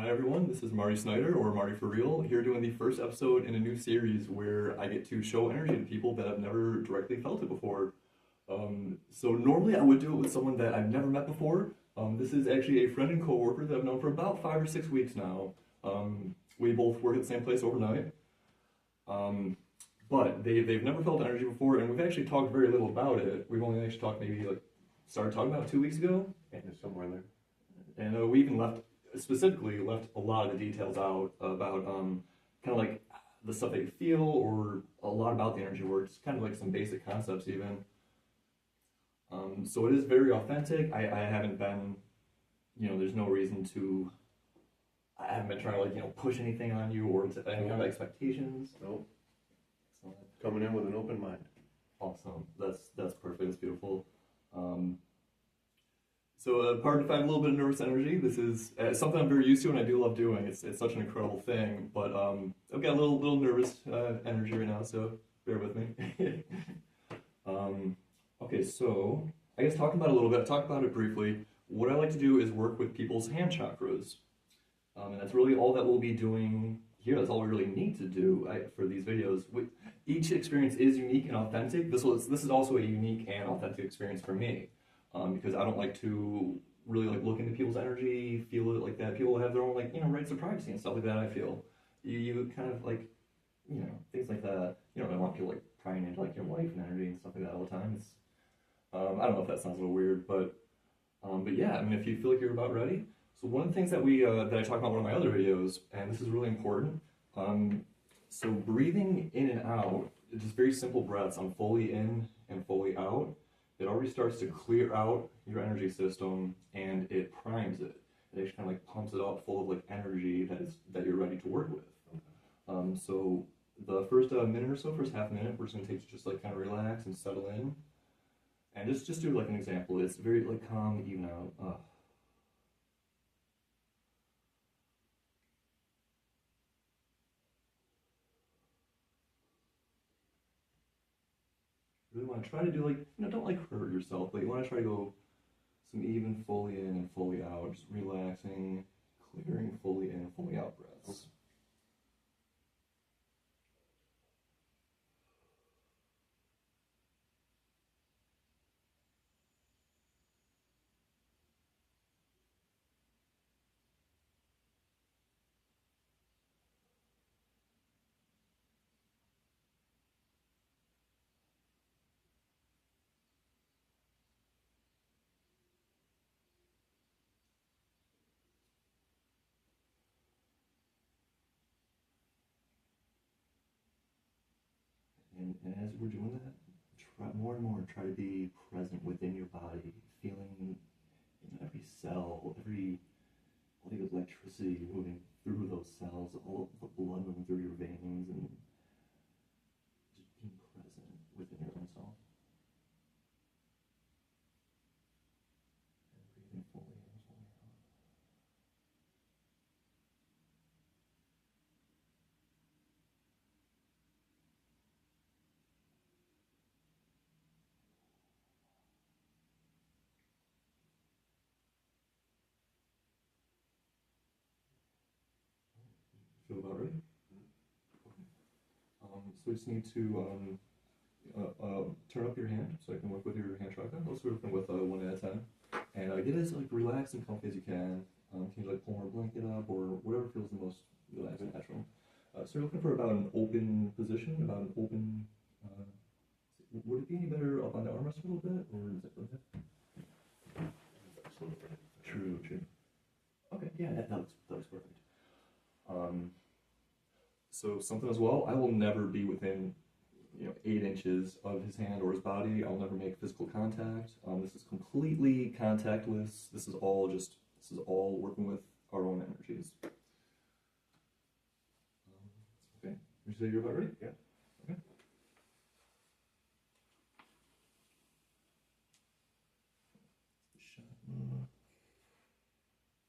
Hi everyone, this is Marty Snyder, or Marty for Real, here doing the first episode in a new series where I get to show energy to people that have never directly felt it before. So normally I would do it with someone that I've never met before. This is actually a friend and coworker that I've known for about 5 or 6 weeks now. We both work at the same place overnight. But they've never felt energy before, and we've actually talked very little about it. We've only actually talked maybe started talking about it 2 weeks ago. Yeah, somewhere there. And we even specifically left a lot of the details out about kind of like the stuff that you feel, or a lot about the energy works, kind of like some basic concepts even. So it is very authentic. I haven't been, there's no reason to, I haven't been trying to push anything on you or to any kind of expectations. Nope. Excellent. Coming in with an open mind. Awesome. That's perfect. That's beautiful. So pardon if I have a little bit of nervous energy. This is something I'm very used to and I do love doing. It's such an incredible thing, but I've got a little nervous energy right now, so bear with me. Okay, so I guess talking about it a little bit, talk about it briefly. What I like to do is work with people's hand chakras, and that's really all that we'll be doing here. That's all we really need to do for these videos. Each experience is unique and authentic. This is also a unique and authentic experience for me. Because I don't like to really look into people's energy, feel it like that. People have their own rights of privacy and stuff like that. I feel you kind of things like that. You don't really want people prying into your life and energy and stuff like that all the time. It's I don't know if that sounds a little weird, but yeah, I mean, if you feel like you're about ready. So one of the things that that I talk about in one of my other videos, and this is really important. So breathing in and out, just very simple breaths on fully in and fully out. It already starts to clear out your energy system, and it primes it. It actually kind of pumps it up full of energy that you're ready to work with. So the first minute or so, first half minute, we're just gonna take to just kind of relax and settle in, and just do an example. It's very calm, even out. Really want to try to do don't hurt yourself, but you want to try to go some even fully in and fully out, just relaxing, clearing fully in and fully out breaths. And as we're doing that, try more and more try to be present within your body, feeling every cell, all the electricity moving through those cells, all the blood moving through your veins, and just being present within your own self. And breathing fully in, fully out. Feel about ready? Okay. So we just need to turn up your hand so I can work with your hand chakra. Let's work with one at a time. And get as relaxed and comfy as you can. Can you pull more blanket up or whatever feels the most relaxed and natural. So you're looking for about an open position, about an open. Would it be any better up on the armrest a little bit, or is it okay? True. Okay, yeah, that looks perfect. So something as well, I will never be within 8 inches of his hand or his body. I'll never make physical contact. This is completely contactless. This is all working with our own energies. Okay, you say you're about ready? Yeah. Okay.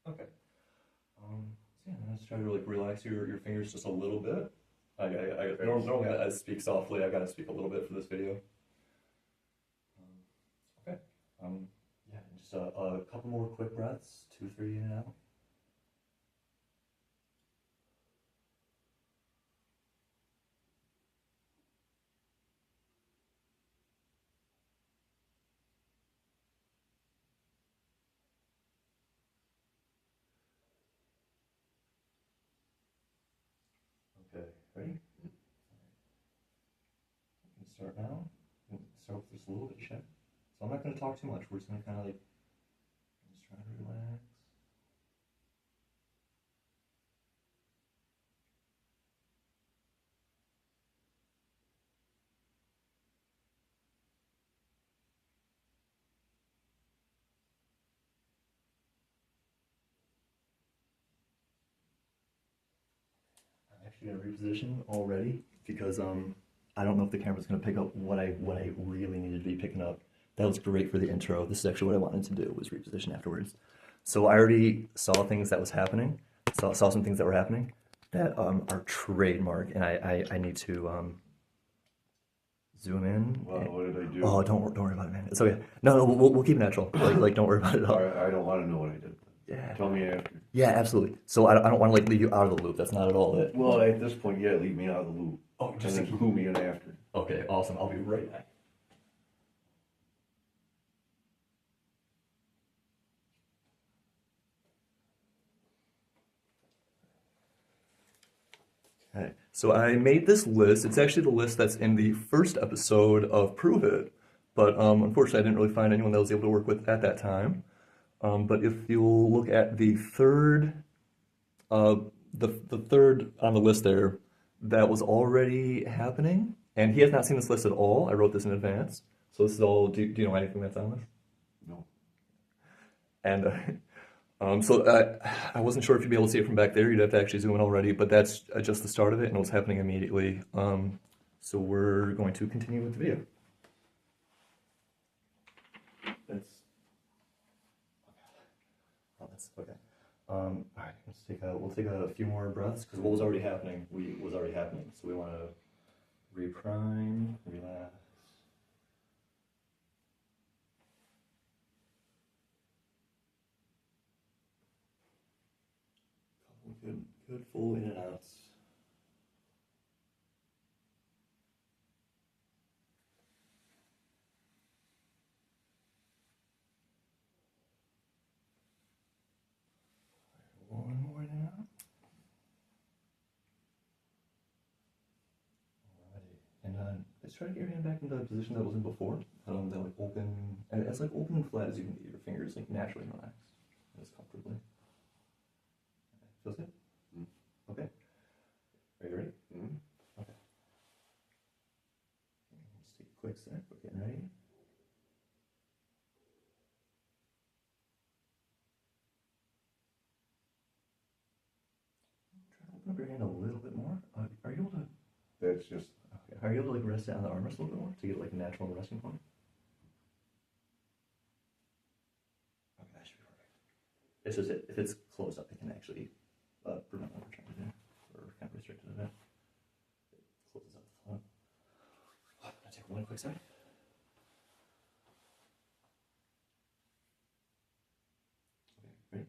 Okay. So yeah, let's try to relax your fingers just a little bit. Normally I speak softly. I gotta speak a little bit for this video. Okay. Yeah, just a couple more quick breaths, 2, 3 in and out. start now. We'll start with just a little bit of shit. So I'm not going to talk too much. We're just going to kind of like just try to relax. I'm actually going to reposition already because I don't know if the camera's going to pick up what I really needed to be picking up. That was great for the intro. This is actually what I wanted to do, was reposition afterwards. So I already saw things that was happening. Saw some things that were happening that are trademark, and I need to zoom in. Well, what did I do? Oh, don't worry about it, man. It's okay. No, we'll keep it natural. Like don't worry about it at all. I don't want to know what I did. Yeah. Tell me after. Yeah, absolutely. So I don't want to like leave you out of the loop. That's not at all it. Well, at this point, yeah, leave me out of the loop. Oh, And just to then keep. clue me in after. Okay, awesome. I'll be right back. Okay, so I made this list. It's actually the list that's in the first episode of Prove It, but unfortunately I didn't really find anyone that was able to work with at that time. But if you'll look at the third, the third on the list there, that was already happening, and he has not seen this list at all. I wrote this in advance, so this is all. Do you know anything that's on this? No. And I wasn't sure if you'd be able to see it from back there. You'd have to actually zoom in already, but that's just the start of it, and it was happening immediately. So we're going to continue with the video. That's okay. All right, we'll take a few more breaths because what was already happening was already happening. So we want to reprime, relax. Good full in and outs. One more now. Alrighty. And let's try to get your hand back into the position that was in before. That like open, as like open and flat as you can get your fingers like naturally relax, as comfortably. Feels good? Mm-hmm. Okay. Are you ready? Mm-hmm. Okay. Let's take a quick sec. We're getting ready. Try to open up your hand a little bit more. Are you able to? That's just. Okay. Are you able to like rest it on the armrest a little bit more to get like a natural resting point? Okay, that should be perfect. It's just if it's closed up, it can actually prevent what we're trying to do, or kind of restrict it a bit. It closes up the front. I'm gonna take one quick second. Okay, ready?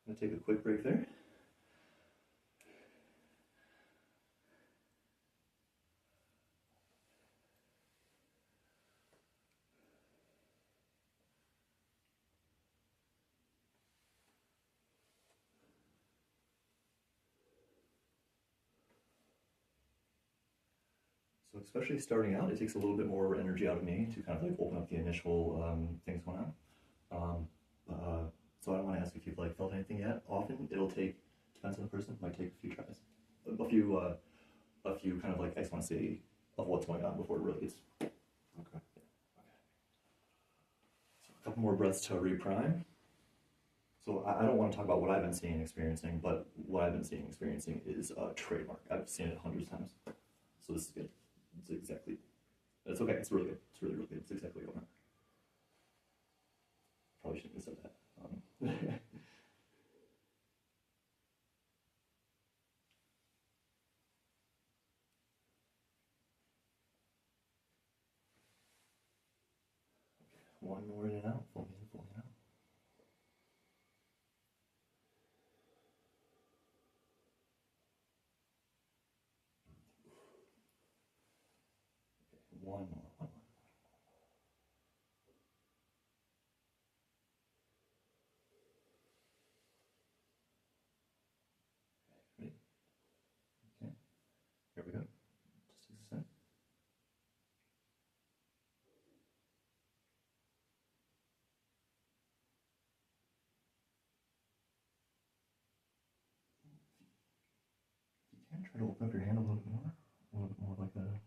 I'm gonna take a quick break there. So especially starting out, it takes a little bit more energy out of me to kind of like open up the initial things going on. So I don't want to ask if you've like felt anything yet. Often it'll take, depends on the person, might take a few tries, a few kind of like I just want to see of what's going on before it really gets. Okay. Okay. So a couple more breaths to reprime. So I don't want to talk about what I've been seeing and experiencing, but what I've been seeing and experiencing is a trademark. I've seen it hundreds of times. So this is good. It's exactly, it's okay, it's really good. It's really, really good. It's exactly what I want. Probably shouldn't have said that. One more in and out, fully in, fully out. One more, one more. Ready? Okay, here we go. Just a sec. If you can, try to open up your hand a little bit more like that.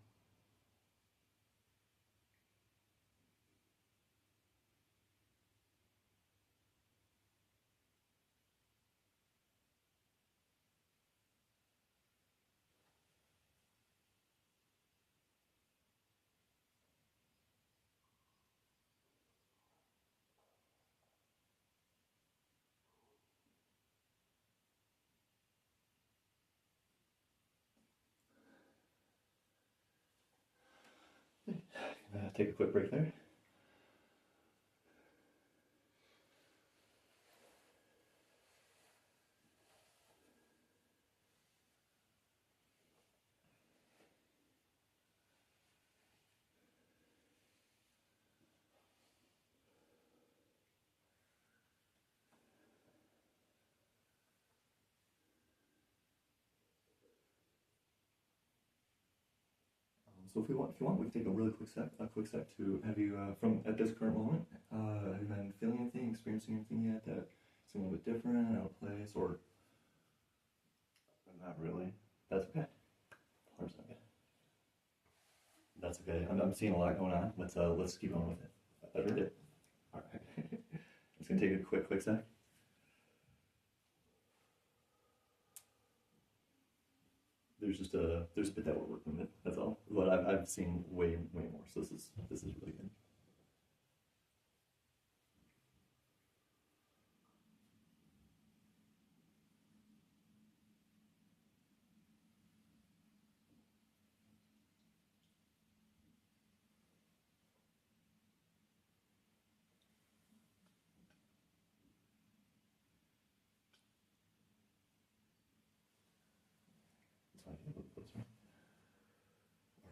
Take a quick break there. So if you want, we can take a really quick sec to have you from at this current moment. Have you been feeling anything, experiencing anything yet that seems a little bit different, out of place, or Not really. that's okay. 100% okay. That's okay. I'm seeing a lot going on. Let's keep going with it. That's right there. All right. It's gonna take a quick sec. There's a bit that we're working with. That's all. But I've seen way more. So this is really good.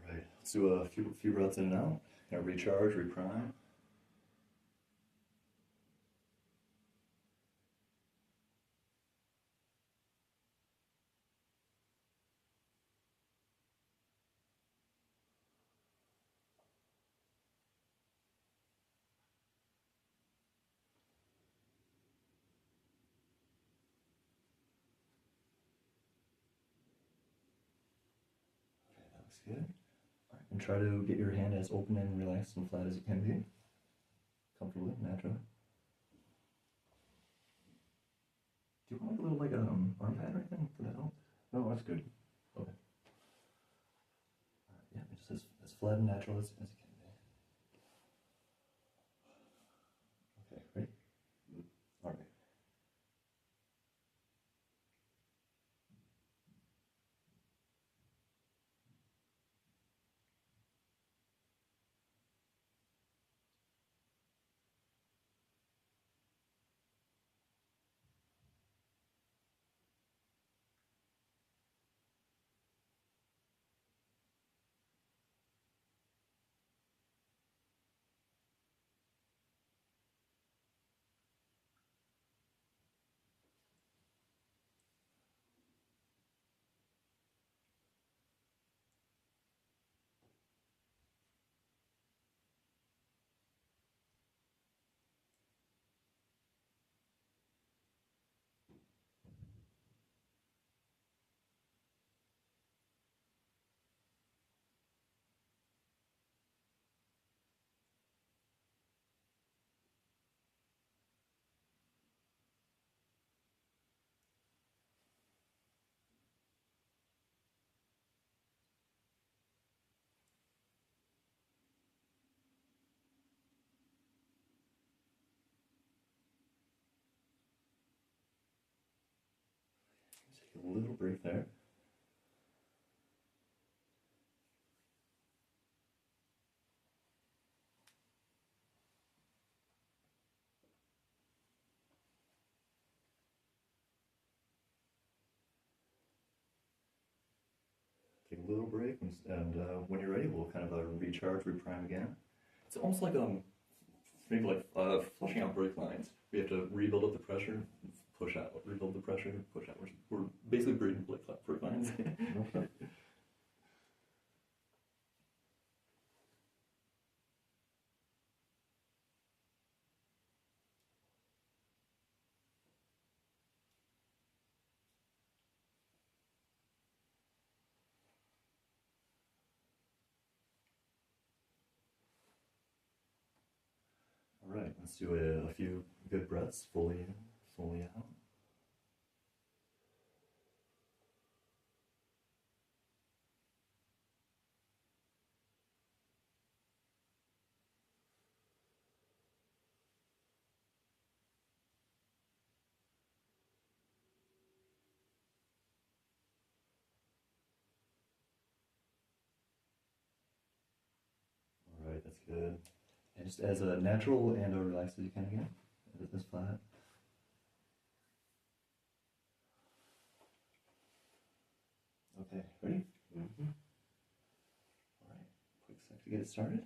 All right, let's do a few breaths in and out. Now recharge, reprime. Okay, that looks good. All right, and try to get your hand as open and relaxed and flat as it can be, comfortably, naturally. Do you want like a little arm pad or anything for that help? No, that's good. Okay. All right, yeah, just as flat and natural as it can be. Okay, ready? All right. Take a little break there. little break, and when you're ready, we'll kind of recharge, reprime again. It's almost like maybe like flushing out brake lines. We have to rebuild up the pressure, push out, rebuild the pressure, push out. We're basically breathing brake lines. Okay. All right, let's do a few good breaths, fully in, fully out. All right, that's good. And just as a natural and relaxed as you can again. This flat. Okay, ready? Mm-hmm. All right, quick sec to get it started.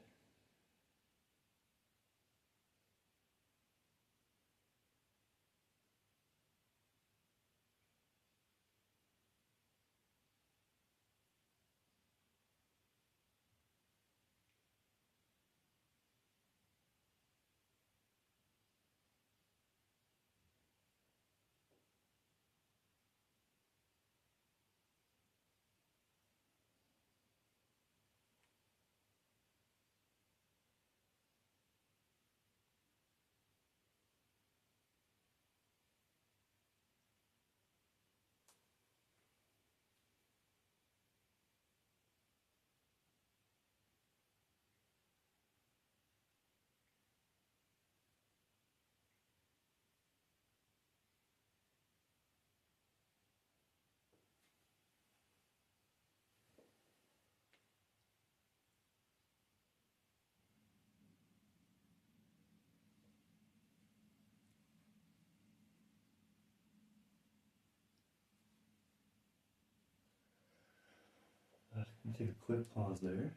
Take a quick pause there.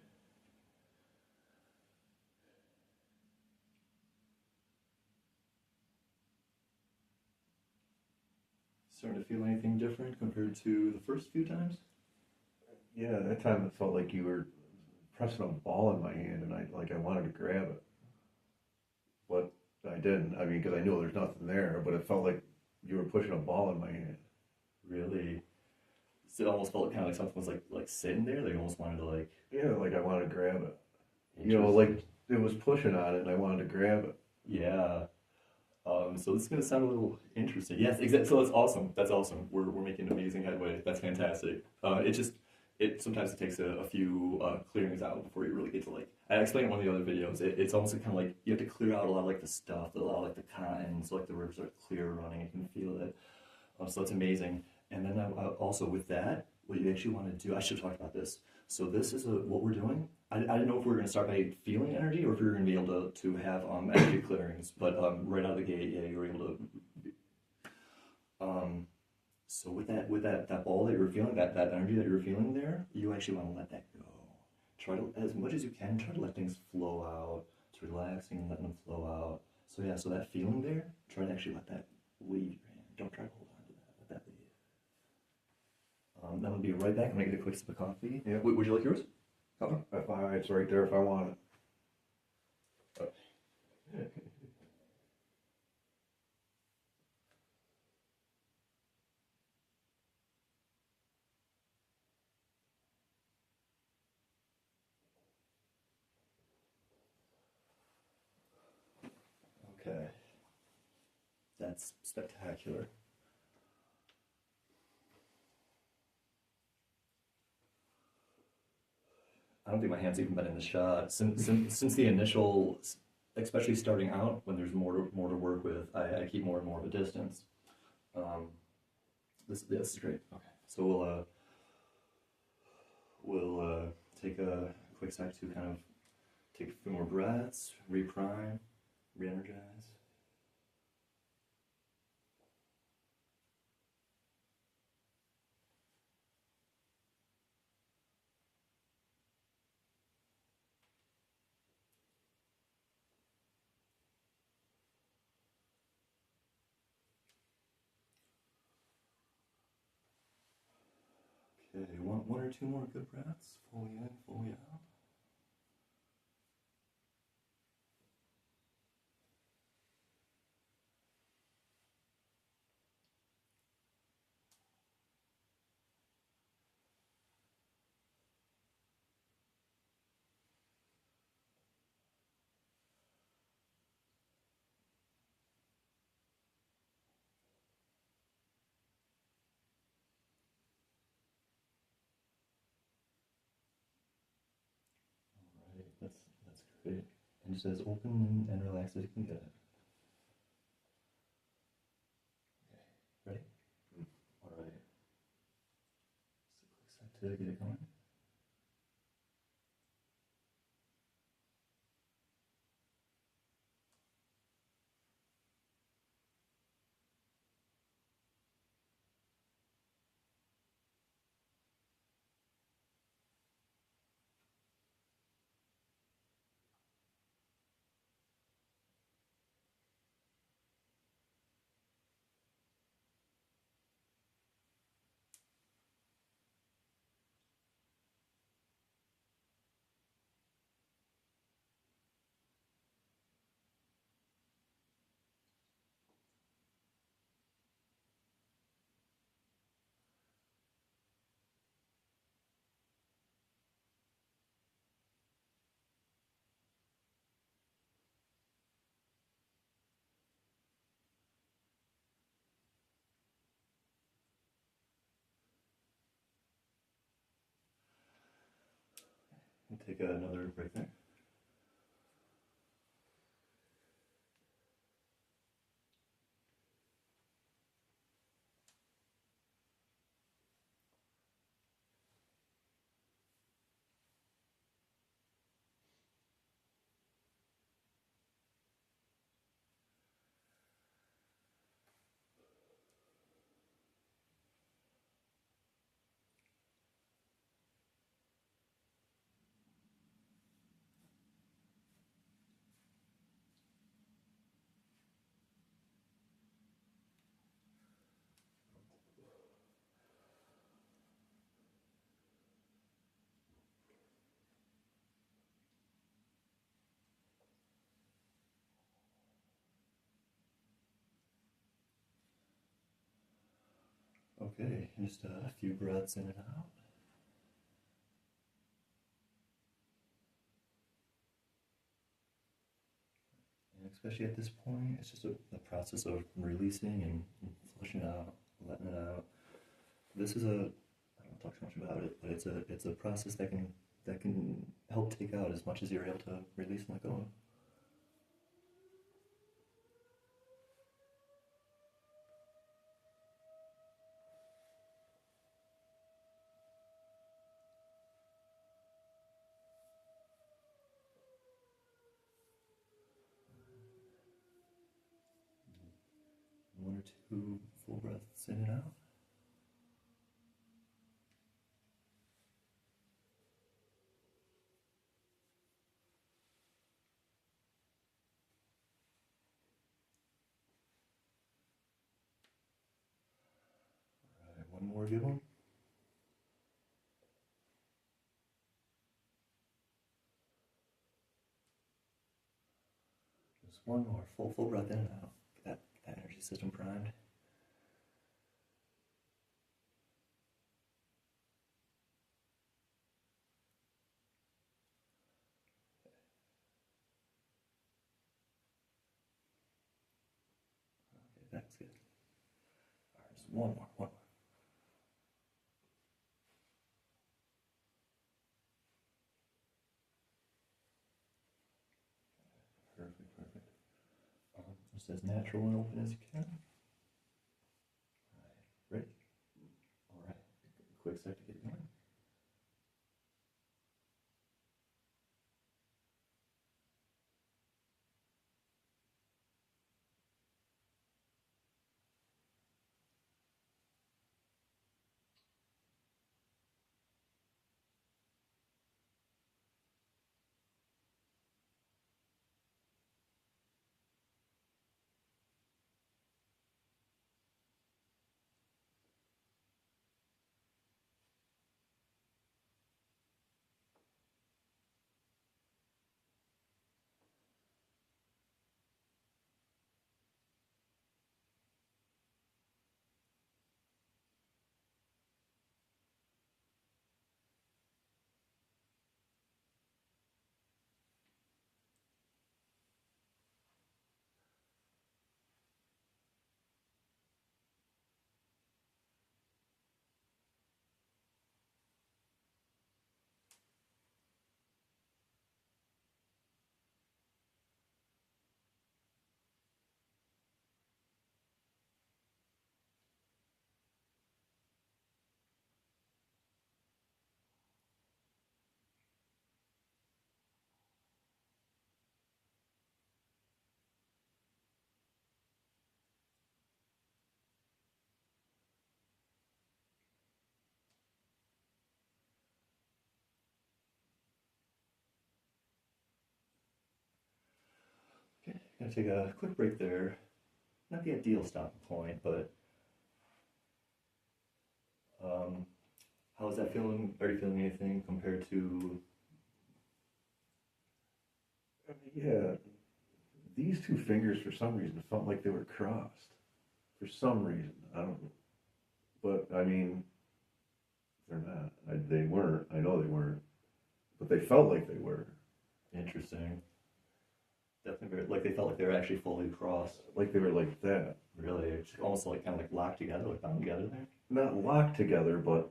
Starting to feel anything different compared to the first few times? Yeah, that time it felt like you were pressing a ball in my hand, and I wanted to grab it, but I didn't. I mean, because I knew there's nothing there, but it felt like you were pushing a ball in my hand. Really? So it almost felt kind of like something was like sitting there. Like you almost wanted to like. Yeah, like I wanted to grab it. You know, like it was pushing on it, and I wanted to grab it. Yeah. So this is gonna sound a little interesting. Yes, exactly. So that's awesome. That's awesome. We're making amazing headway. That's fantastic. It sometimes it takes a few clearings out before you really get to like. I explained in one of the other videos. It's almost kind of like you have to clear out a lot of like the stuff, a lot of like the cotton, so like the rivers are clear running. You can feel it. So that's amazing. And then also with that, what you actually want to do, I should have talked about this. So this is what we're doing. I didn't know if we were going to start by feeling energy or if we were going to be able to have energy clearings. But right out of the gate, yeah, you were able to. So with that ball that you were feeling, that energy that you were feeling there, you actually want to let that go. Try to, as much as you can, try to let things flow out. It's relaxing and letting them flow out. So yeah, so that feeling there, try to actually let that leave your hand. Don't try to hold on to that. Let that leave. Then we'll be right back. I'm gonna get a quick sip of coffee. Yeah. Would you like yours? Coffee? It's right there if I want it. Okay. That's spectacular. I don't think my hand's even been in the shot since the initial, especially starting out when there's more to work with. I keep more and more of a distance. This is great. Okay, so we'll take a quick sec to kind of take a few more breaths, reprime, re-energize. Okay, one or two more good breaths. Fully in, fully out. Alright, that's great. And just as open and relaxed as you can get it. Okay, ready? Alright. Just a quick sec to get it going. And take another break there. Okay, just a few breaths in and out. And especially at this point, it's just a process of releasing and flushing out, letting it out. This is I don't talk too much about it, but it's a process that can help take out as much as you're able to release and let go of. One or two full breaths in and out. All right, one more good one. Just one more full breath in and out. Get that energy system primed. Okay, that's good. All right, just one more. Perfect. Just as natural and open as you can. All right, ready? All right, quick sec to get it going. gonna take a quick break there. Not the ideal stopping point, but um, how is that feeling? Are you feeling anything compared to? Yeah, these two fingers for some reason felt like they were crossed. For some reason, I don't know. But I mean, they're not. They weren't. I know they weren't. But they felt like they were. Interesting. Definitely very, like they felt like they were actually fully crossed. Like they were like that. Really, it's almost like kind of like locked together, like bound together there. Not locked together, but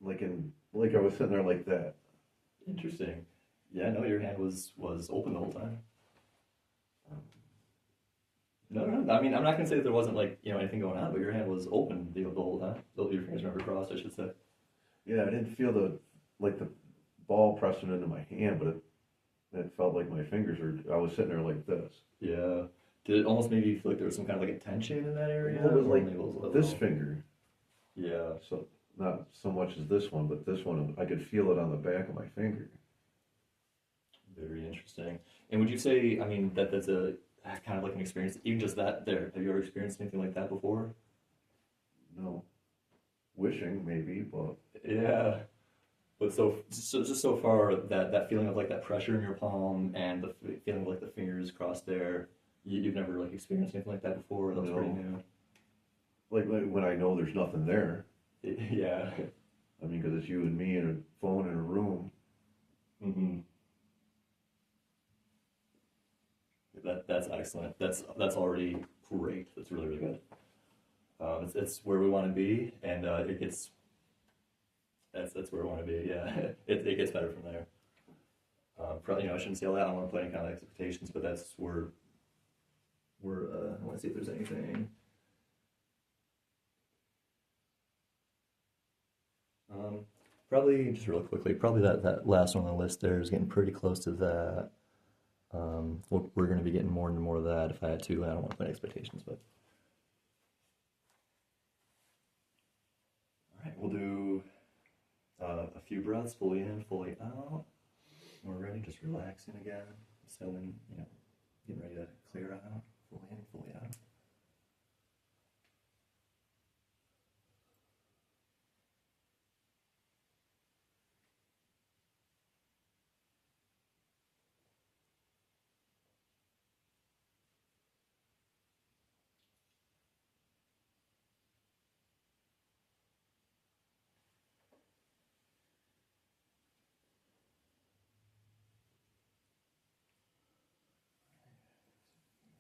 like I was sitting there like that. Interesting. Yeah, no, your hand was open the whole time. No, no, I mean, I'm not gonna say that there wasn't like anything going on, but your hand was open the whole time. Your fingers were never crossed, I should say. Yeah, I didn't feel the ball pressing into my hand, but it felt like my fingers were. I was sitting there like this. Yeah. Did it almost maybe feel like there was some kind of like a tension in that area? Well, it was Or like maybe it was a little- this finger. Yeah. So not so much as this one, but this one I could feel it on the back of my finger. Very interesting. And would you say, I mean, that's a kind of like an experience, even just that there? Have you ever experienced anything like that before? No, wishing maybe, but Yeah. But so just so far, that feeling of like that pressure in your palm and the feeling of like the fingers crossed there, you've never like experienced anything like that before. That was pretty No. new. like when I know there's nothing there. Yeah. I mean, because it's you and me and a phone in a room. hmm That's excellent. That's already great. That's really really good. It's where we want to be, and it gets that's where we want to be. Yeah, it gets better from there. Probably I shouldn't say all that. I don't want to put any kind of expectations, but that's where we're. I want to see if there's anything. Probably just real quickly. Probably that last one on the list there is getting pretty close to that. We're going to be getting more and more of that if I had to. I don't want to put expectations, but all right, we'll do a few breaths, fully in, fully out. We're ready, just relaxing again, settling, getting ready to clear out, fully in, fully out.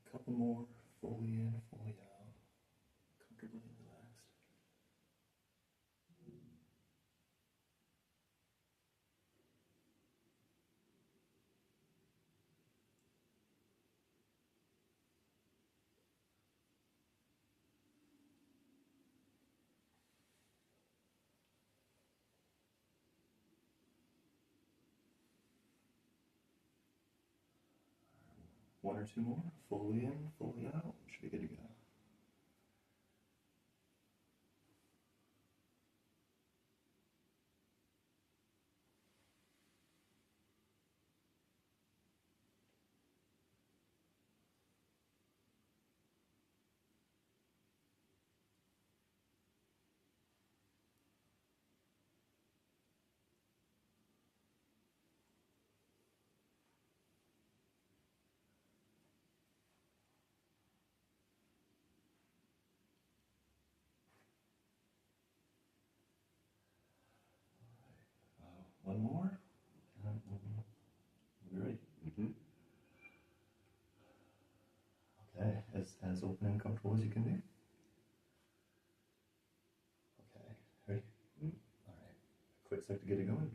A couple more, fully in, fully out, comfortably relaxed. One or two more, fully in, fully out. Should be good to go. One more. We ready? Mm-hmm. Okay, as open and comfortable as you can be. Okay, ready? Mm-hmm. All right, quick sec to get it going.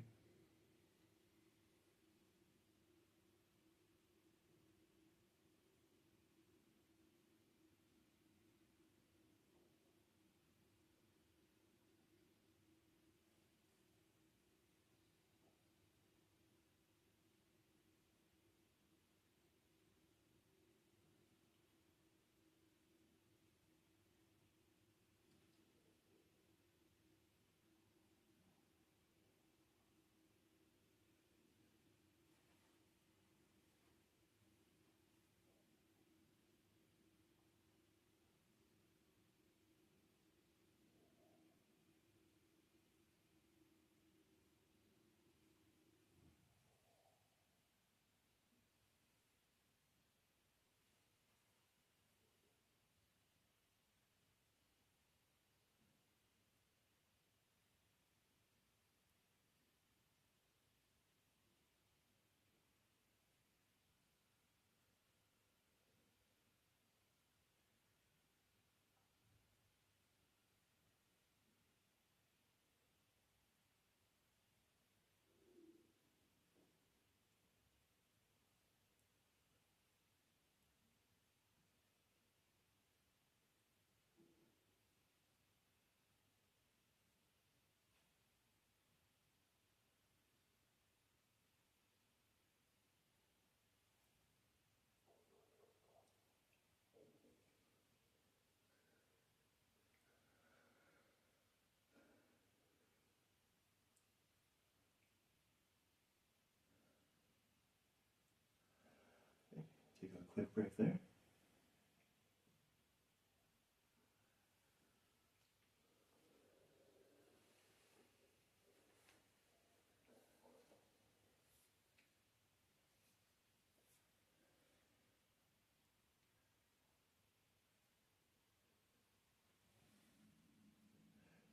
quick break there.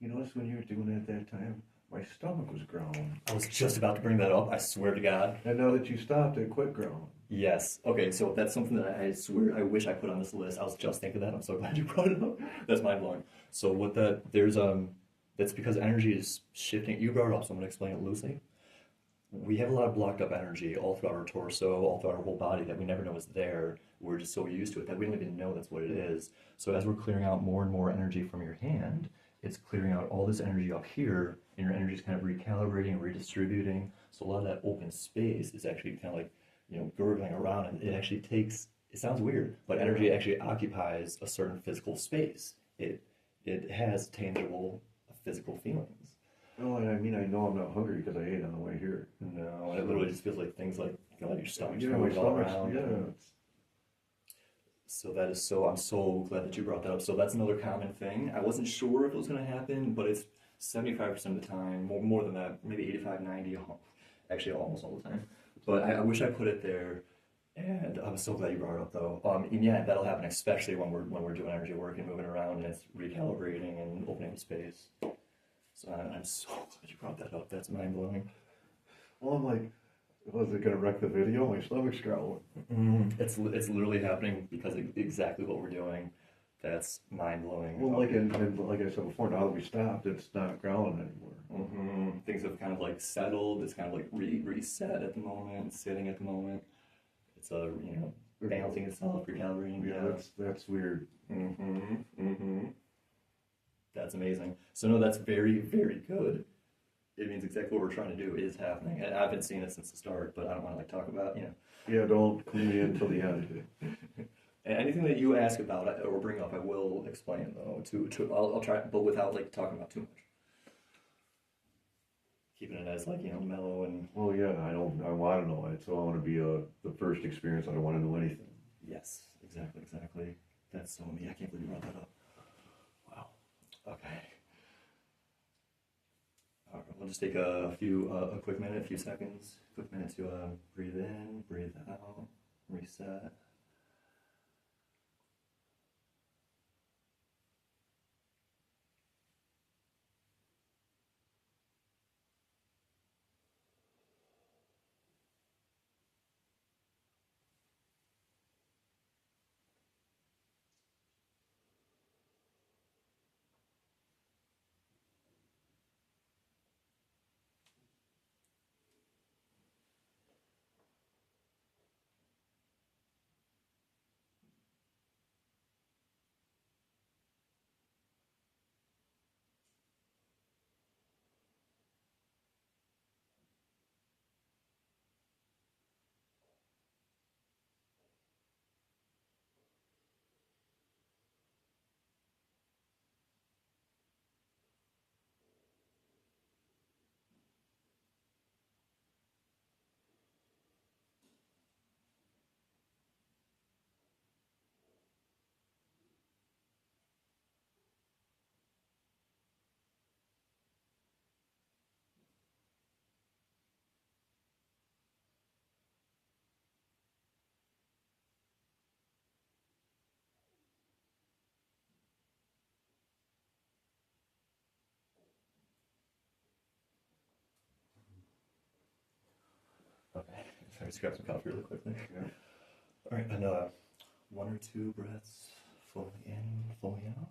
You notice when you were doing it at that time, my stomach was growling. I was just about to bring that up. I swear to God. And now that you stopped, it quit growling. Yes. Okay, so that's something that I swear I wish I put on this list. I was just thinking that. I'm so glad you brought it up. That's mind blowing. So what that there's that's because energy is shifting. You brought it up, so I'm gonna explain it loosely. We have a lot of blocked up energy all throughout our torso, all throughout our whole body that we never know is there. We're just so used to it that we don't even know that's what it is. So as we're clearing out more and more energy from your hand, it's clearing out all this energy up here, and your energy is kind of recalibrating and redistributing. So a lot of that open space is actually kind of like, gurgling around, and it actually takes, it sounds weird, but energy actually occupies a certain physical space. It has tangible physical feelings. Oh, and I mean, I know I'm not hungry because I ate on the way here. No, and it literally just feels like things like, your stomach's Yeah, my moving all stomach's, around. yeah. So that is so, I'm so glad that you brought that up. So that's another common thing. I wasn't sure if it was going to happen, but it's 75% of the time, more than that, maybe 85, 90, actually almost all the time. But I wish I put it there, and I'm so glad you brought it up though. And yeah, that'll happen especially when we're doing energy work and moving around and it's recalibrating and opening up space. So I'm so glad you brought that up. That's mind blowing. Well, I'm like, was it going to wreck the video? My stomach's growling. It's literally happening because of exactly what we're doing. That's mind blowing. Well, like like I said before, now that we stopped, it's not growling anymore. Things have kind of like settled. It's kind of like reset at the moment, sitting at the moment. It's balancing itself, recalibrating. Yeah, that's weird. That's amazing. So no, that's very, very good. It means exactly what we're trying to do is happening. And I've been seeing it since the start, but I don't want to talk about, Yeah, don't clue me in till the end. And anything that you ask about or bring up, I will explain though. I'll try, but without talking about too much. Keeping it as mellow and. Well, yeah, I want to know it, so I want to be the first experience. I don't want to know anything. Yes, exactly. That's so me. I can't believe you brought that up. Wow. Okay. All right, we'll just take a quick minute, a few seconds, quick minute to breathe in, breathe out, reset. Okay. Sorry, just grab some coffee really quickly. Yeah. All right, and 1 or 2 breaths, fully in, fully out.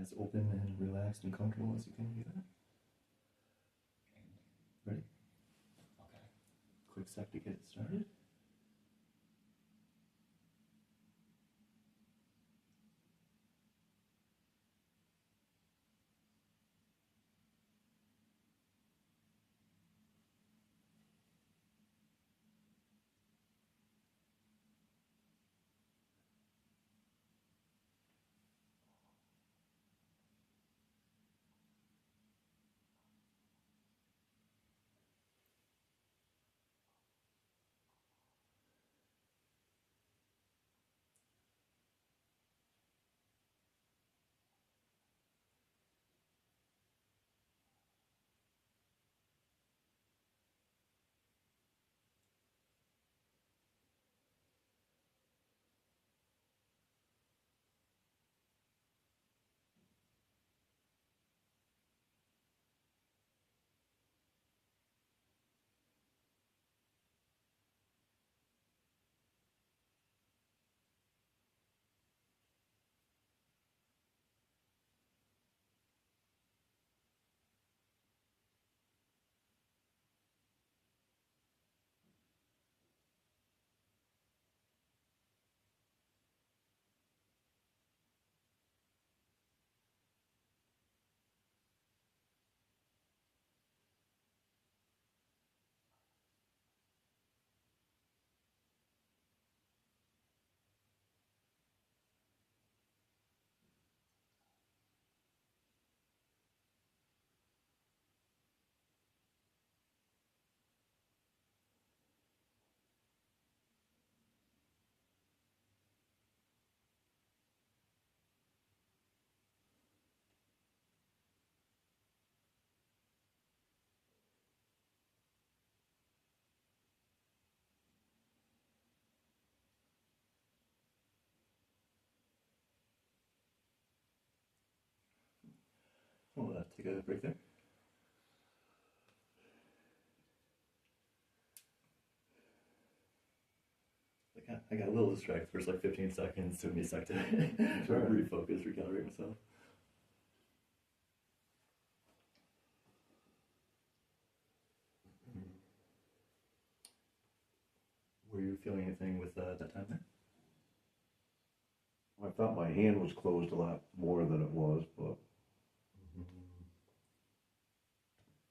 as open and relaxed and comfortable as you can be there. Ready? Okay. Quick sec to get it started. We'll take a break there. I got a little distracted first like 15 seconds. Took me a sec to refocus, recalibrate myself. Were you feeling anything with that time there? I thought my hand was closed a lot more than it was, but.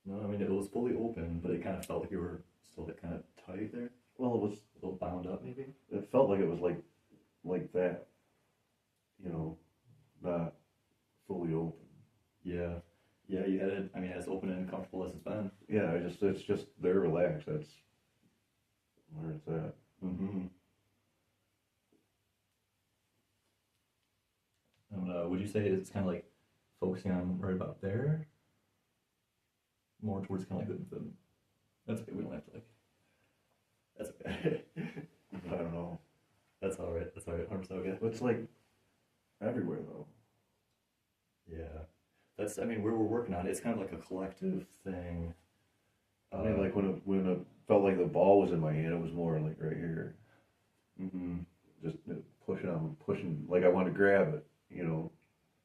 No, I mean it was fully open, but it kind of felt like you were still kind of tight there. Well, it was a little bound up, maybe. It felt like it was like that, you know, not fully open. Yeah, yeah, you had it. I mean, as open and comfortable as it's been. Yeah, it's just they're relaxed. That's where it's at. Mm-hmm. And would you say it's kind of like focusing on right about there? More towards kind of like the that's okay, we don't have to like, that's okay. I don't know. That's alright, 100% okay. It's like everywhere though. Yeah. That's, I mean, where we're working on it, it's kind of like a collective thing. I mean, like when it felt like the ball was in my hand, it was more like right here. Mm-hmm. Just pushing, like I wanted to grab it, you know.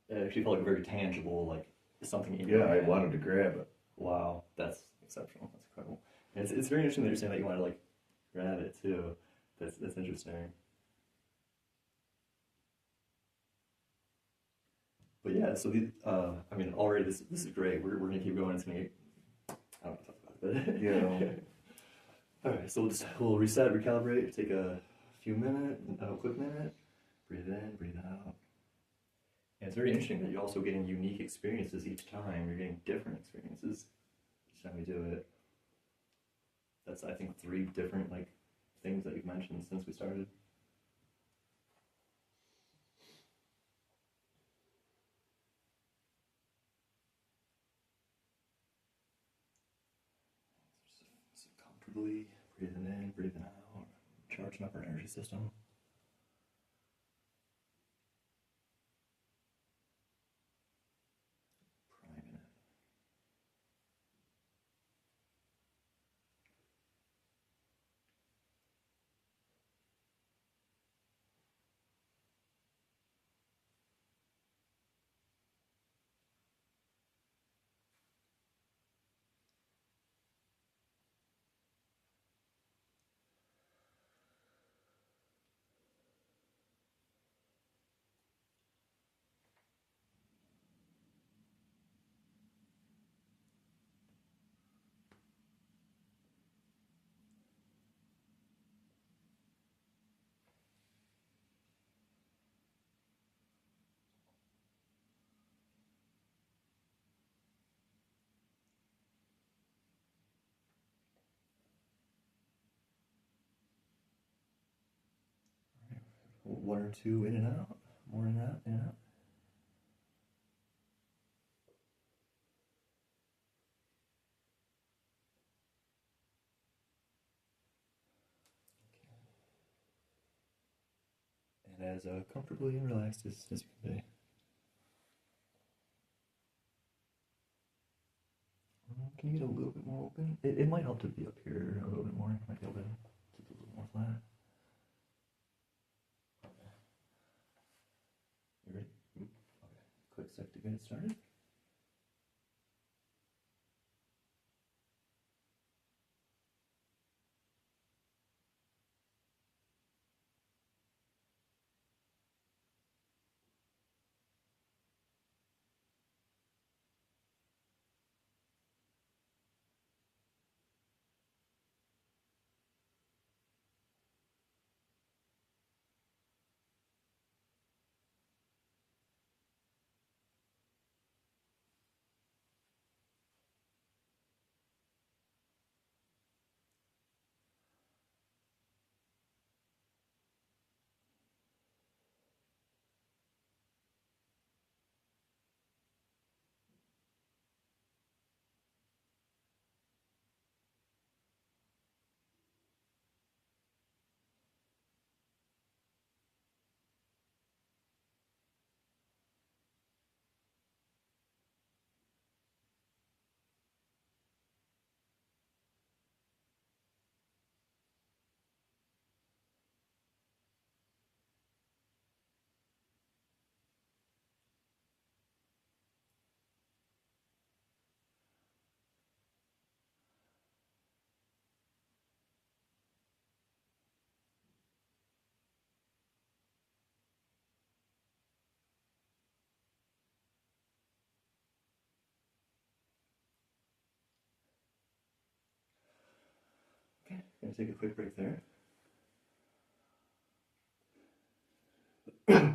It actually felt like very tangible, like something in your your hand. hand. I wanted to grab it. Wow, that's exceptional. That's incredible. And it's very interesting that you're saying that you want to like grab it too. That's interesting. But yeah, so I mean, already this is great. We're gonna keep going. It's gonna get, I don't want to talk about it. Yeah. All right, so we'll reset, recalibrate, take a quick minute, breathe in, breathe out. And it's very interesting that you're also getting unique experiences each time. You're getting different experiences each time we do it. That's, I think, 3 different like things that you've mentioned since we started. So comfortably breathing in, breathing out, charging up our energy system. Priming it. one or two in and out, more in and out, in and out. And as comfortably and relaxed as you can be. Can you get a little bit more open? It might help to be up here a little bit more. Might be able to keep it a little more flat. Okay. You ready? Okay. Quick sec to get it started. Okay, gonna take a quick break there. So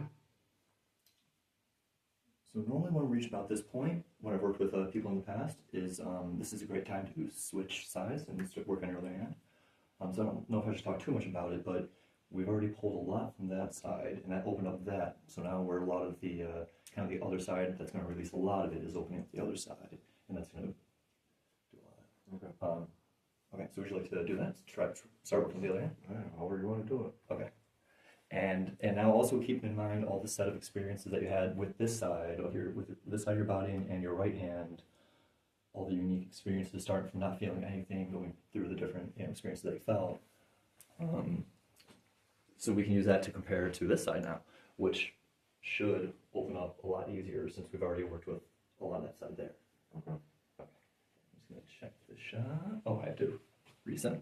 normally when we reach about this point, when I've worked with people in the past, is this is a great time to switch sides and start working on your other hand. So I don't know if I should talk too much about it, but we've already pulled a lot from that side, and that opened up that. So now we're a lot of the kind of the other side that's going to release a lot of it is opening up the other side, and that's going to do a lot. Okay. Okay. So would you like to do that? Start working the other hand. Yeah, however you want to do it. Okay. And now also keeping in mind all the set of experiences that you had with this side of your with this side of your body and your right hand, all the unique experiences starting from not feeling anything, going through the different experiences that you felt. So we can use that to compare to this side now, which should open up a lot easier since we've already worked with a lot of that side there. Okay. Okay. I'm just gonna check the shot. Oh, I have to reset.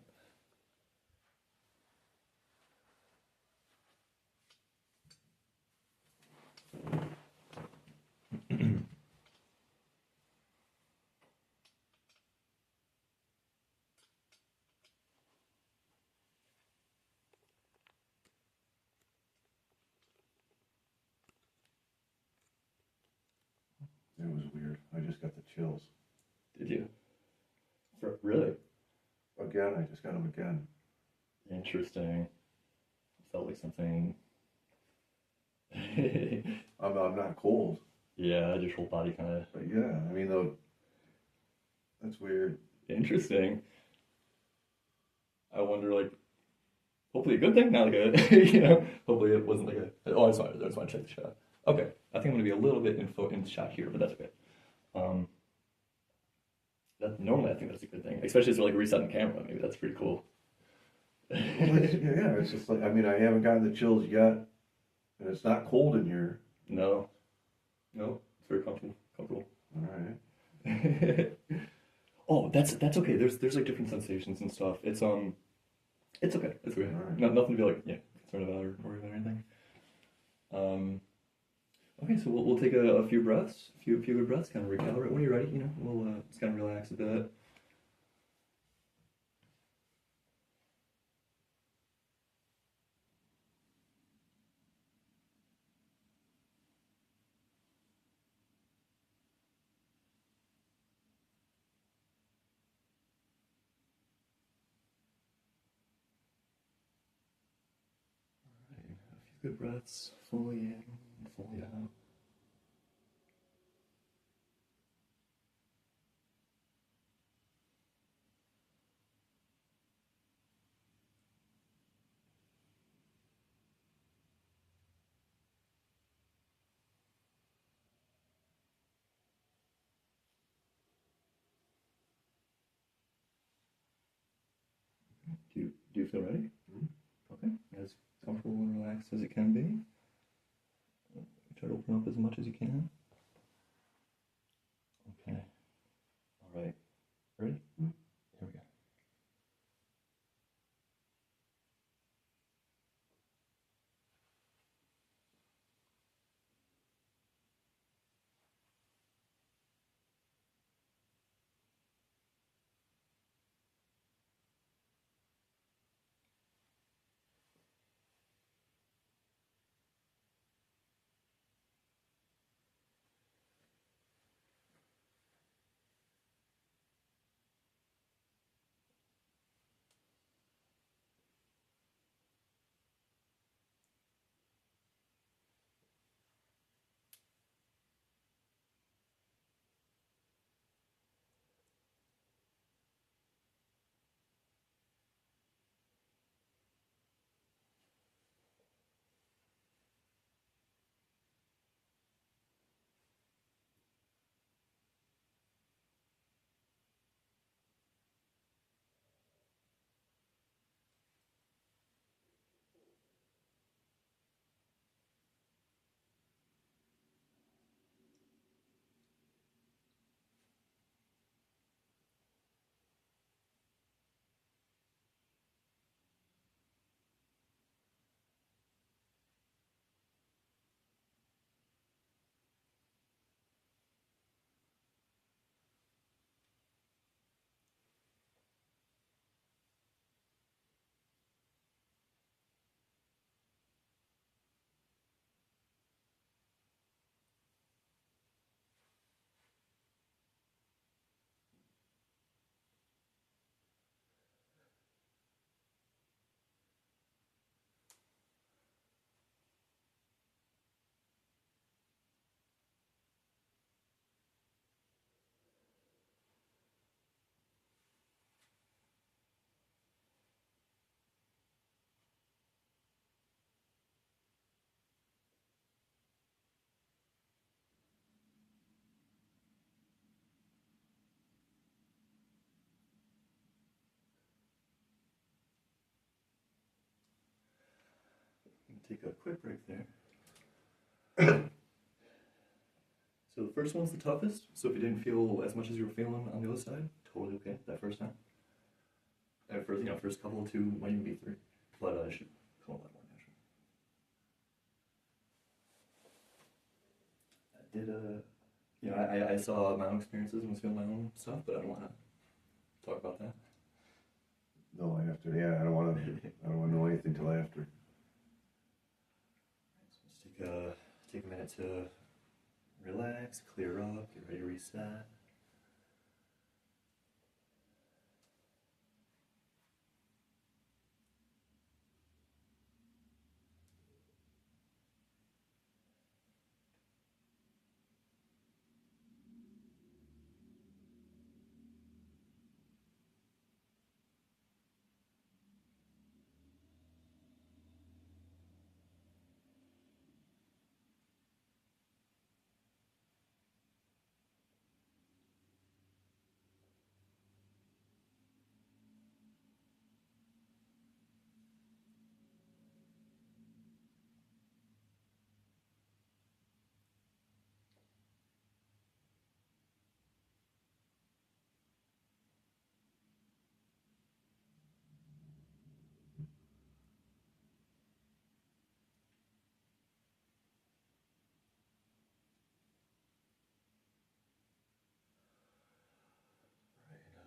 It was weird. I just got the chills. Did you? Really? Again, I just got them again. Interesting. Felt like something. I'm not cold. Yeah, your whole body kind of. But yeah, I mean, though, that's weird. Interesting. I wonder, like, hopefully a good thing, not like a, hopefully it wasn't like a, oh, I just want to check the shot. Okay, I think I'm going to be a little bit in the shot here, but that's okay. Normally I think that's a good thing, especially as we're like resetting the camera. Maybe that's pretty cool. Well, yeah, it's just like, I mean, I haven't gotten the chills yet, and it's not cold in here. No, it's very comfortable. All right. Oh, that's okay. There's like different sensations and stuff. It's okay. It's okay. Right. Nothing to be like concerned about or worried about or anything. Okay, so we'll take a few breaths, a few good breaths, kind of recalibrate. When you're ready, we'll just kind of relax a bit. Good breaths, fully in, fully out. Do you feel ready? Mm-hmm. Okay, as comfortable and relaxed as it can be. Try to open up as much as you can. Okay. All right. Ready? Mm-hmm. Here we go. Take a quick break there. So the first one's the toughest. So if you didn't feel as much as you were feeling on the other side, totally okay. That first time. At first, first couple, two, might even be three, but it should come a lot more natural. I did I saw my own experiences and was feeling my own stuff, but I don't want to talk about that. No, after, yeah, I don't want to know anything till after. So let's take a minute to relax, clear up, get ready to reset.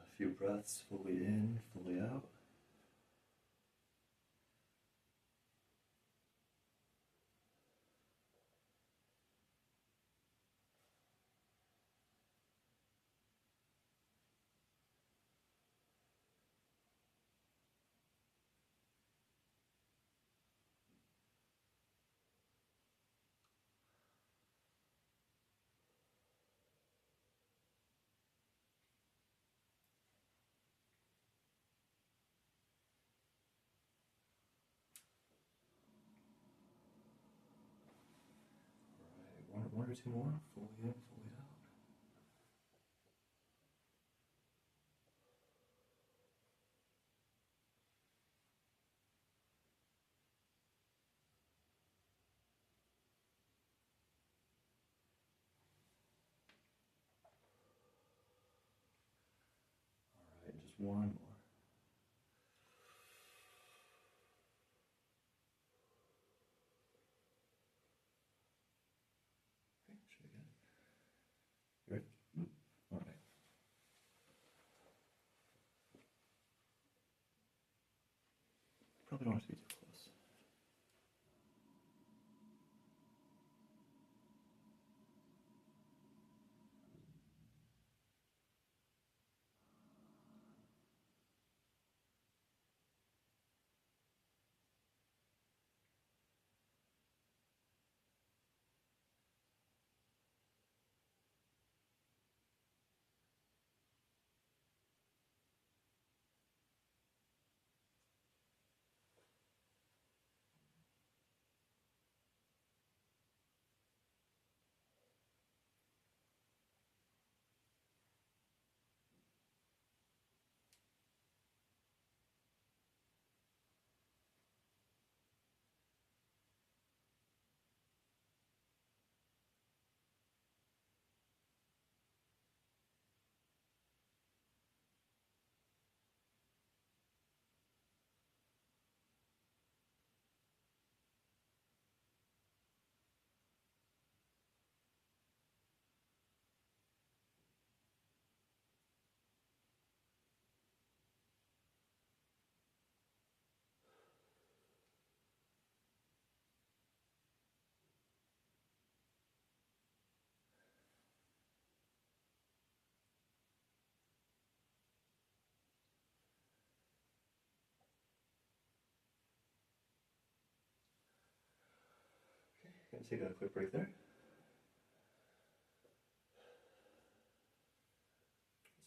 A few breaths, fully in, fully out. or two more. Fully in, fully out. All right, just one more. Okay, should be good. You ready? All right. Probably don't have to be too close. Gonna take a quick break there.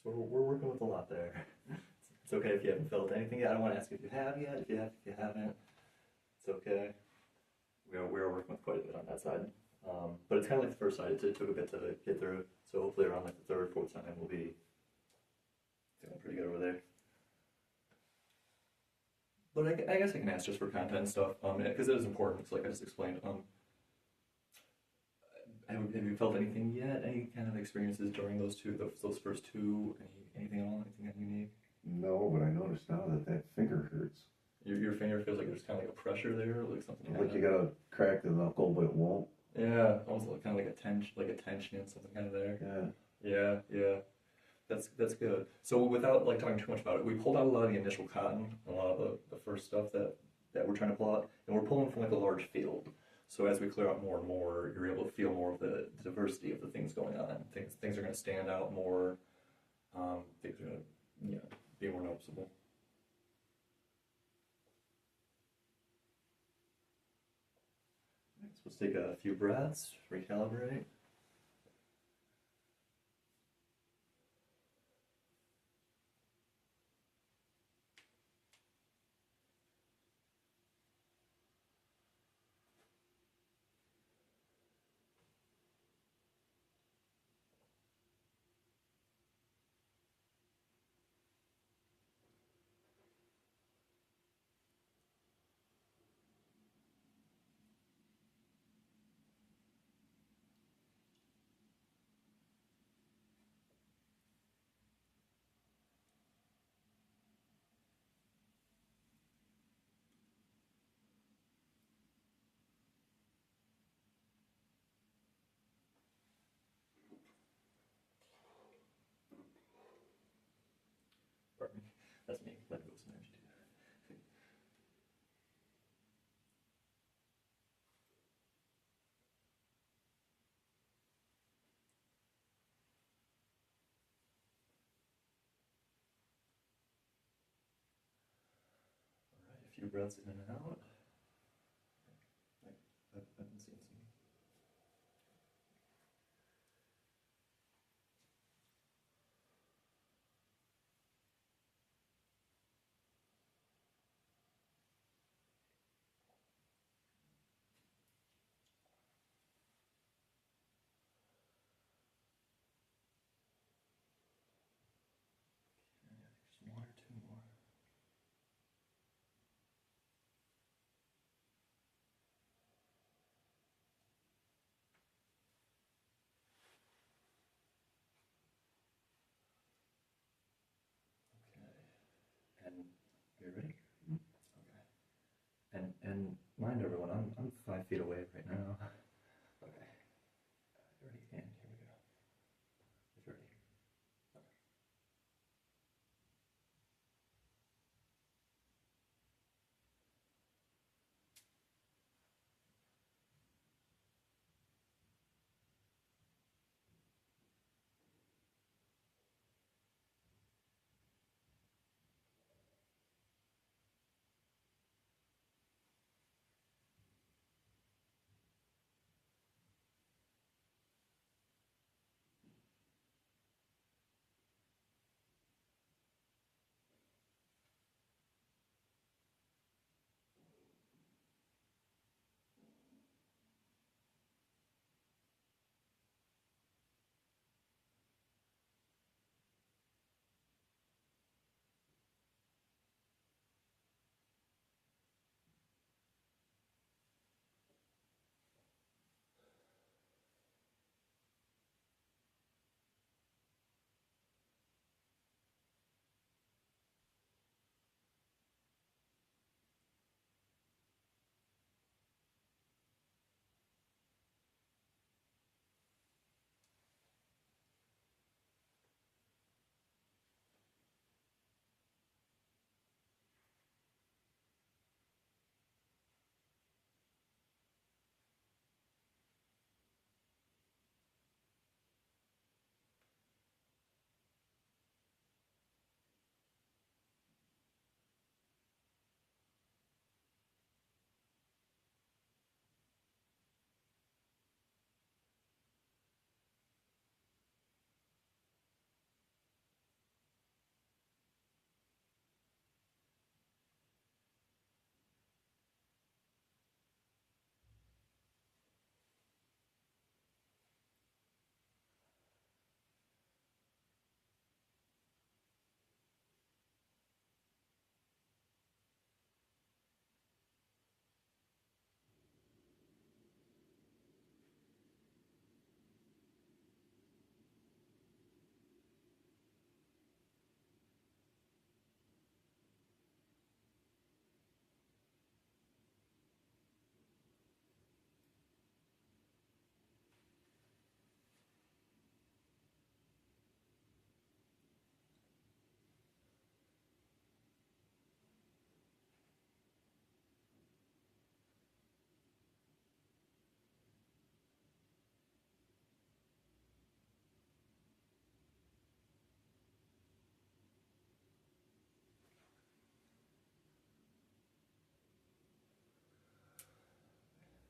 So we're working with a lot there. It's okay if you haven't felt anything yet. I don't want to ask if you have yet. If you haven't, it's okay. We are working with quite a bit on that side. But it's kind of like the first side. It took a bit to get through. So hopefully around like the third, fourth time we'll be feeling pretty good over there. But I guess I can ask just for content stuff, because it is important. Because like I just explained, have you felt anything yet? Any kind of experiences during those first two? Anything at all? Anything unique? No, but I noticed now that finger hurts. Your finger feels like there's kind of like a pressure there, like something. Like you gotta crack the knuckle, but it won't. Yeah, almost kind of like a tension and something kind of there. Yeah. That's good. So without like talking too much about it, we pulled out a lot of the initial cotton, a lot of the first stuff that we're trying to pull out, and we're pulling from like a large field. So as we clear out more and more, you're able to feel more of the diversity of the things going on. Things are going to stand out more. Things are going to be more noticeable. So let's take a few breaths, recalibrate. Pardon me. That's me. Let go of some energy too. All right, a few breaths in and out. I've been seeing some. Mind everyone, I'm 5 feet away right now. Okay. Ready? And here we go. It's ready.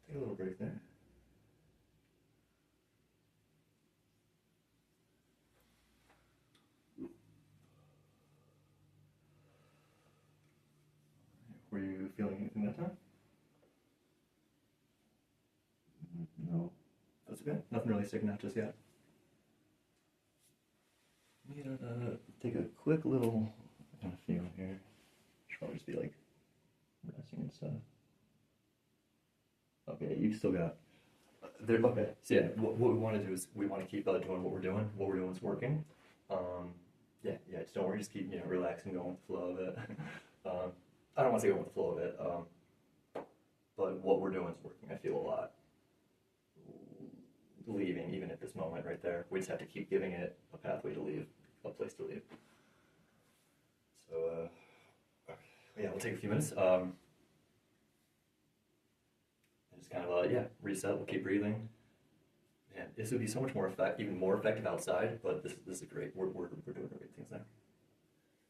Take a little break there. Were you feeling anything that time? No. That's okay. Nothing really sticking out just yet. I'm gonna take a quick little kind of feel here. Should probably just be like resting and stuff. Okay, you still got there. Okay, so yeah, what we want to do is we want to keep doing what we're doing. What we're doing is working. Yeah. Just don't worry. Just keep relaxing, going with the flow of it. I don't want to say going with the flow of it. But what we're doing is working. I feel a lot leaving, even at this moment right there. We just have to keep giving it a pathway to leave, a place to leave. So, yeah, we'll take a few minutes. And just kind of, reset. We'll keep breathing. Man, this would be so much more even more effective outside, but this is great. We're doing great things there.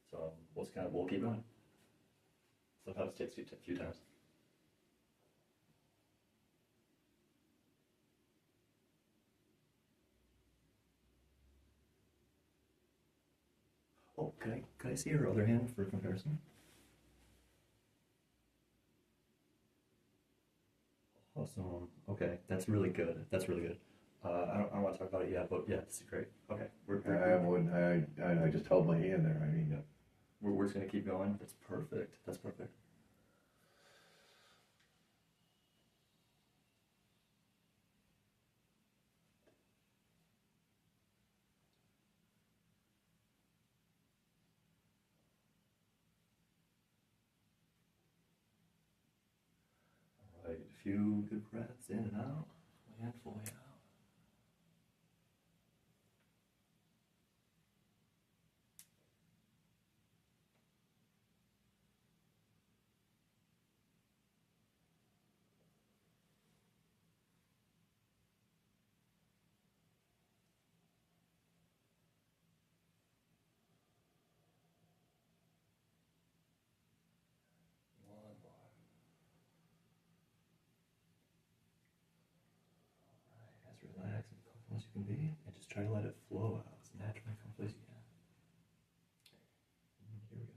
So we'll keep going. Sometimes it takes a few times. Oh, can I see your other hand for comparison? Awesome. Okay, that's really good. That's really good. I don't want to talk about it yet, but yeah, this is great. Okay, I just held my hand there. I mean, yeah, we're just gonna keep going. That's perfect. That's perfect. few good breaths in and out, fully in, fully out. One more. Alright, as relaxed and comfortable as you can be, and just try to let it flow out as naturally and comfortably as you can. And here we go.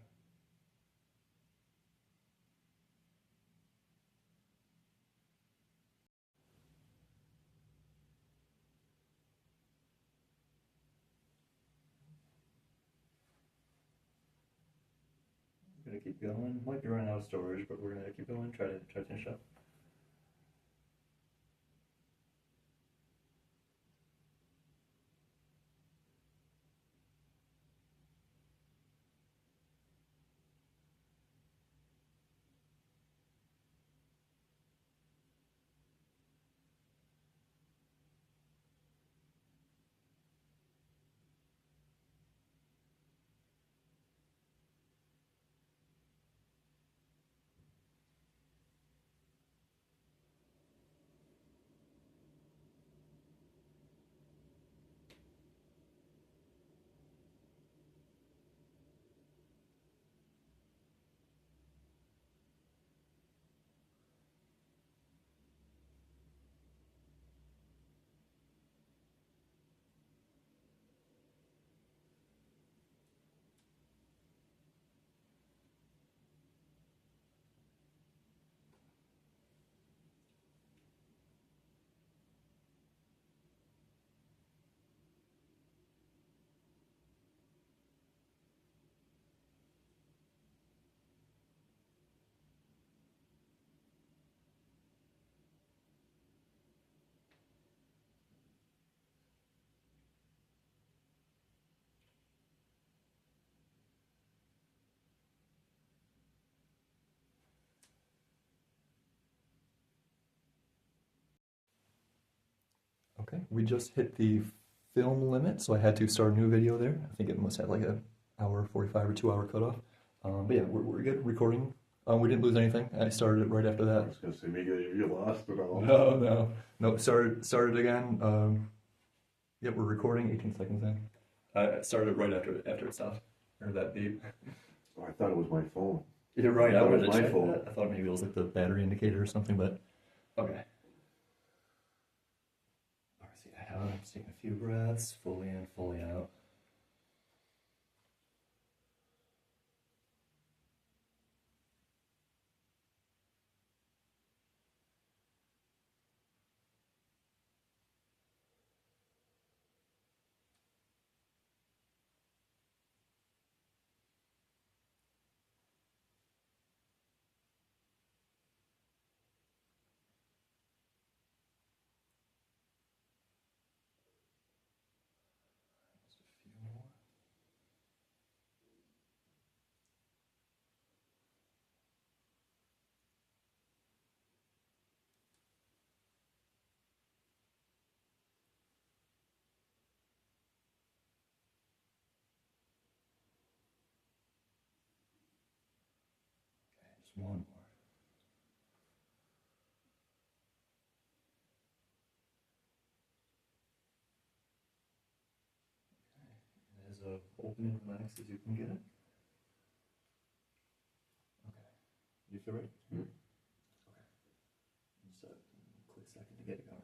We're gonna keep going. Might be running out of storage, but we're gonna keep going. Try to finish up. Okay, we just hit the film limit, so I had to start a new video there. I think it must have like an hour 45 or 2 hour cutoff. But yeah, we're good recording. We didn't lose anything. I started it right after I that. was gonna say maybe you lost it all. No. Started again. Yeah, we're recording 18 seconds in. I started right after it stopped. Or that beep. Oh, I thought it was my phone. You're right. I thought it wanted was to my check phone. that. I thought maybe it was like the battery indicator or something, but okay. I'm just taking a few breaths, fully in, fully out. Just a few more. Okay, just one more. Okay, as open and relaxed as you can get it. Okay, you feel ready? Mm-hmm. Okay, just a quick second to get it going.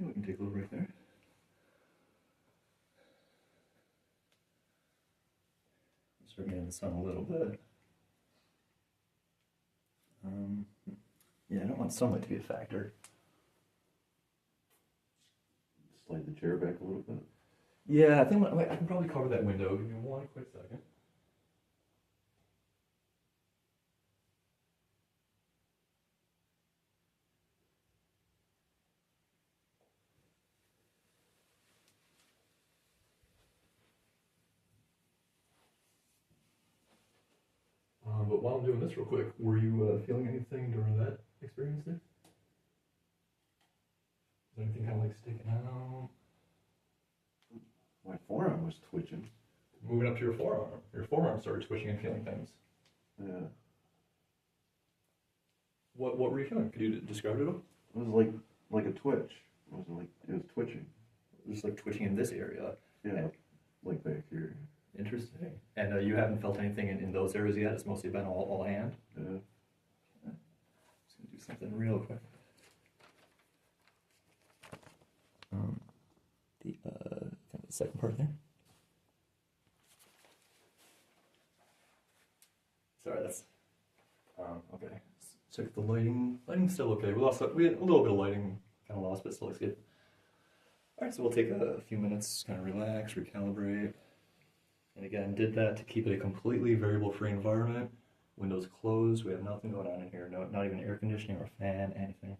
Yeah, we can take a little break there. Start getting the sun a little bit. Yeah, I don't want sunlight to be a factor. Slide the chair back a little bit. Yeah, I think I can probably cover that window. Give me one quick second. But while I'm doing this real quick, were you feeling anything during that experience there? Is there anything kind of like sticking out? My forearm was twitching. Moving up to your forearm. Your forearm started twitching and feeling things. Yeah. What were you feeling? Could you describe it at all? It was like a twitch. It wasn't like it was twitching. It was like twitching in this area. Yeah, like back here. Interesting. And you haven't felt anything in those areas yet? It's mostly been all hand? Yeah. Just gonna do something real quick. The second part there. Sorry, that's okay. Check the lighting. Lighting's still okay. We had a little bit of lighting kind of lost, but it still looks good. All right, so we'll take a few minutes, kind of relax, recalibrate. And again, did that to keep it a completely variable-free environment. Windows closed. We have nothing going on in here. No, not even air conditioning or fan, anything.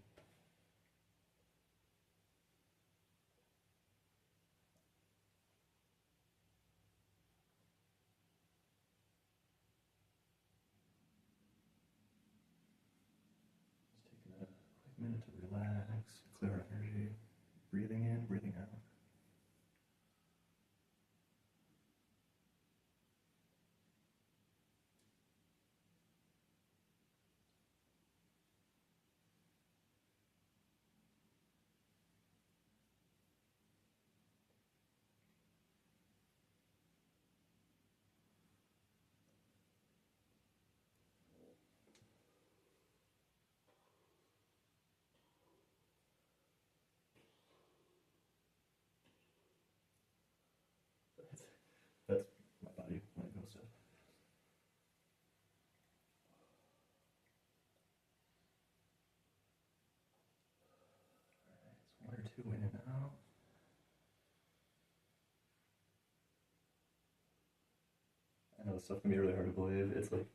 Just taking a quick minute to relax, clear our energy, breathing in, breathing out. That's my body when it goes to. Alright, so 1 or 2 in and out. I know this stuff can be really hard to believe. It's like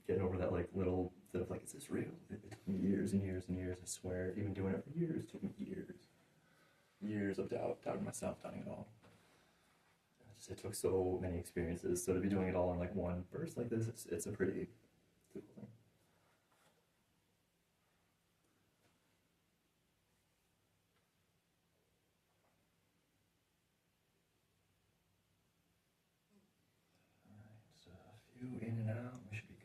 getting over that like little bit of like, is this real? It took me years and years and years, I swear. Even doing it for years took me years. Years of doubting myself, doubting it all. It took so many experiences. So to be doing it all in like one burst like this, it's a pretty cool thing. Alright, so a few in and out, we should be good.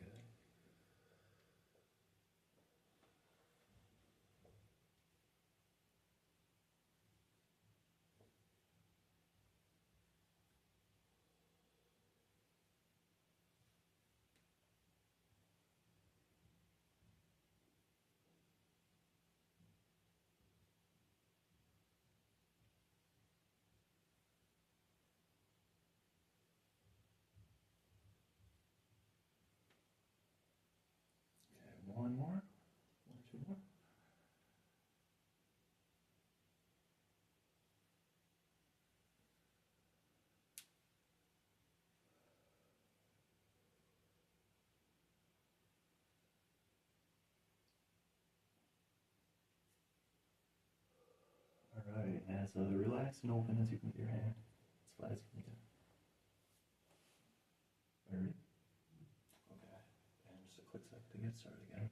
Okay, one more, 1 or 2 more. Alright, and as relaxed and open as you can with your hand, as flat as you can get. Ready? Okay, and just a quick second to get started again.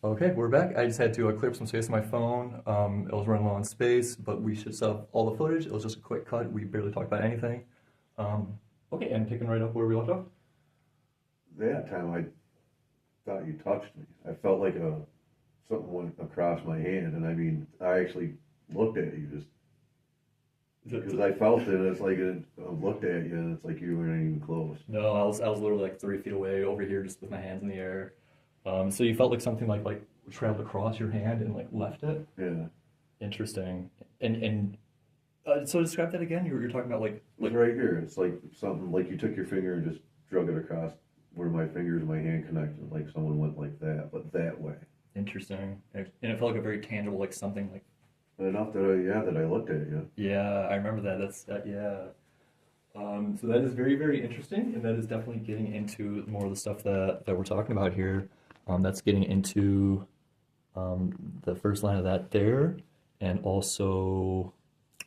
Okay, we're back. I just had to clear up some space on my phone. It was running low on space, but we should still have all the footage. It was just a quick cut. We barely talked about anything. Um, okay, and picking right up where we left off. That time I thought you touched me. I felt like something went across my hand, and I mean, I actually looked at you just because I felt it. It's like I looked at you, and it's like you weren't even close. No, I was literally like 3 feet away over here, just with my hands in the air. So you felt like something like traveled across your hand and like left it. Yeah, Interesting. And so describe that again. You're talking about it was right here. It's like something like you took your finger and just drug it across where my fingers and my hand connected, like someone went like that, but that way. interesting, and it felt like a very tangible, like something like Enough that I looked at you. yeah, I remember that. That's yeah. So that is very, very interesting, and that is definitely getting into more of the stuff that we're talking about here. That's getting into the first line of that there, and also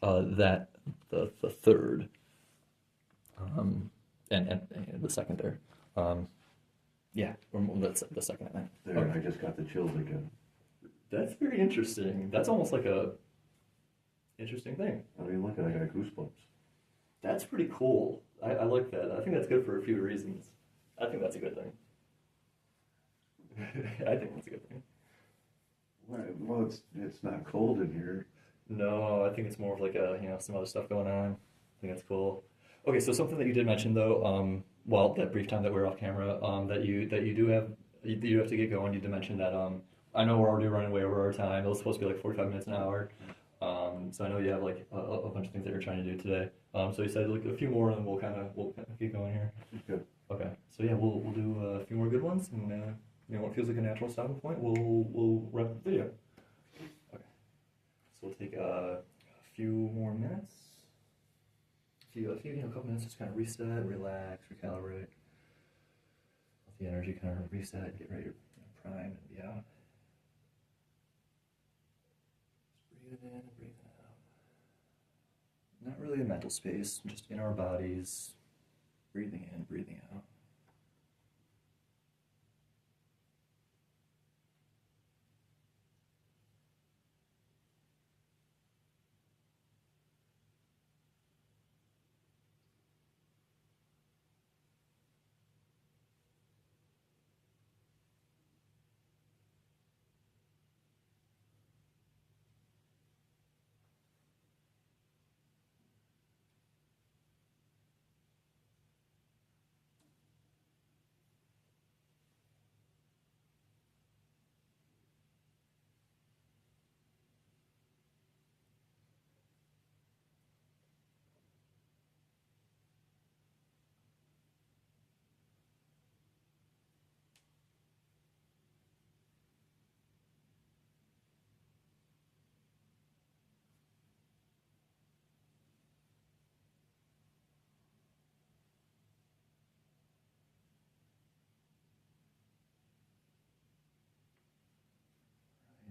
that the third, and the second there. Yeah, that's the second I think. There, Okay. I just got the chills again. That's very interesting. That's almost like a interesting thing. I mean, look, I got goosebumps. That's pretty cool. I like that. I think that's good for a few reasons. I think that's a good thing. I think that's a good thing. Well, it's not cold in here. No, I think it's more of like a, some other stuff going on. I think that's cool. Okay, so something that you did mention though, well, that brief time that we were off camera, that you do have to get going. You did mention that I know we're already running way over our time. It was supposed to be like 45 minutes an hour. So I know you have like a bunch of things that you're trying to do today. So you said like a few more, and then we'll keep going here. Good. Okay. So yeah, we'll do a few more good ones, and what feels like a natural stopping point, we'll wrap up the video. Okay. So we'll take a few more minutes. A couple minutes, just kind of reset, relax, recalibrate. Let the energy kind of reset, get ready to prime and be out. Just breathe in and breathe out. Not really a mental space, just in our bodies, breathing in, breathing out.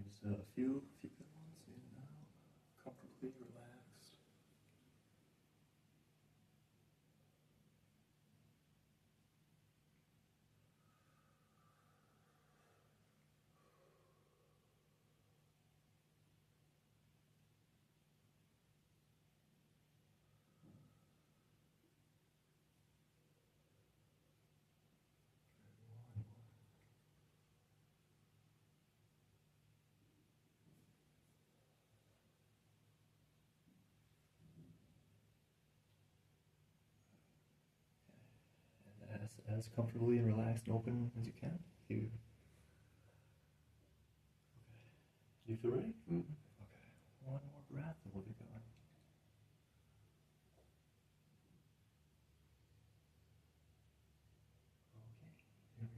Just a few good ones in and out, comfortably relaxed. And as comfortably and relaxed and open as you can. You feel ready? Mm. Okay. One more breath and we'll get going. Okay, here we go.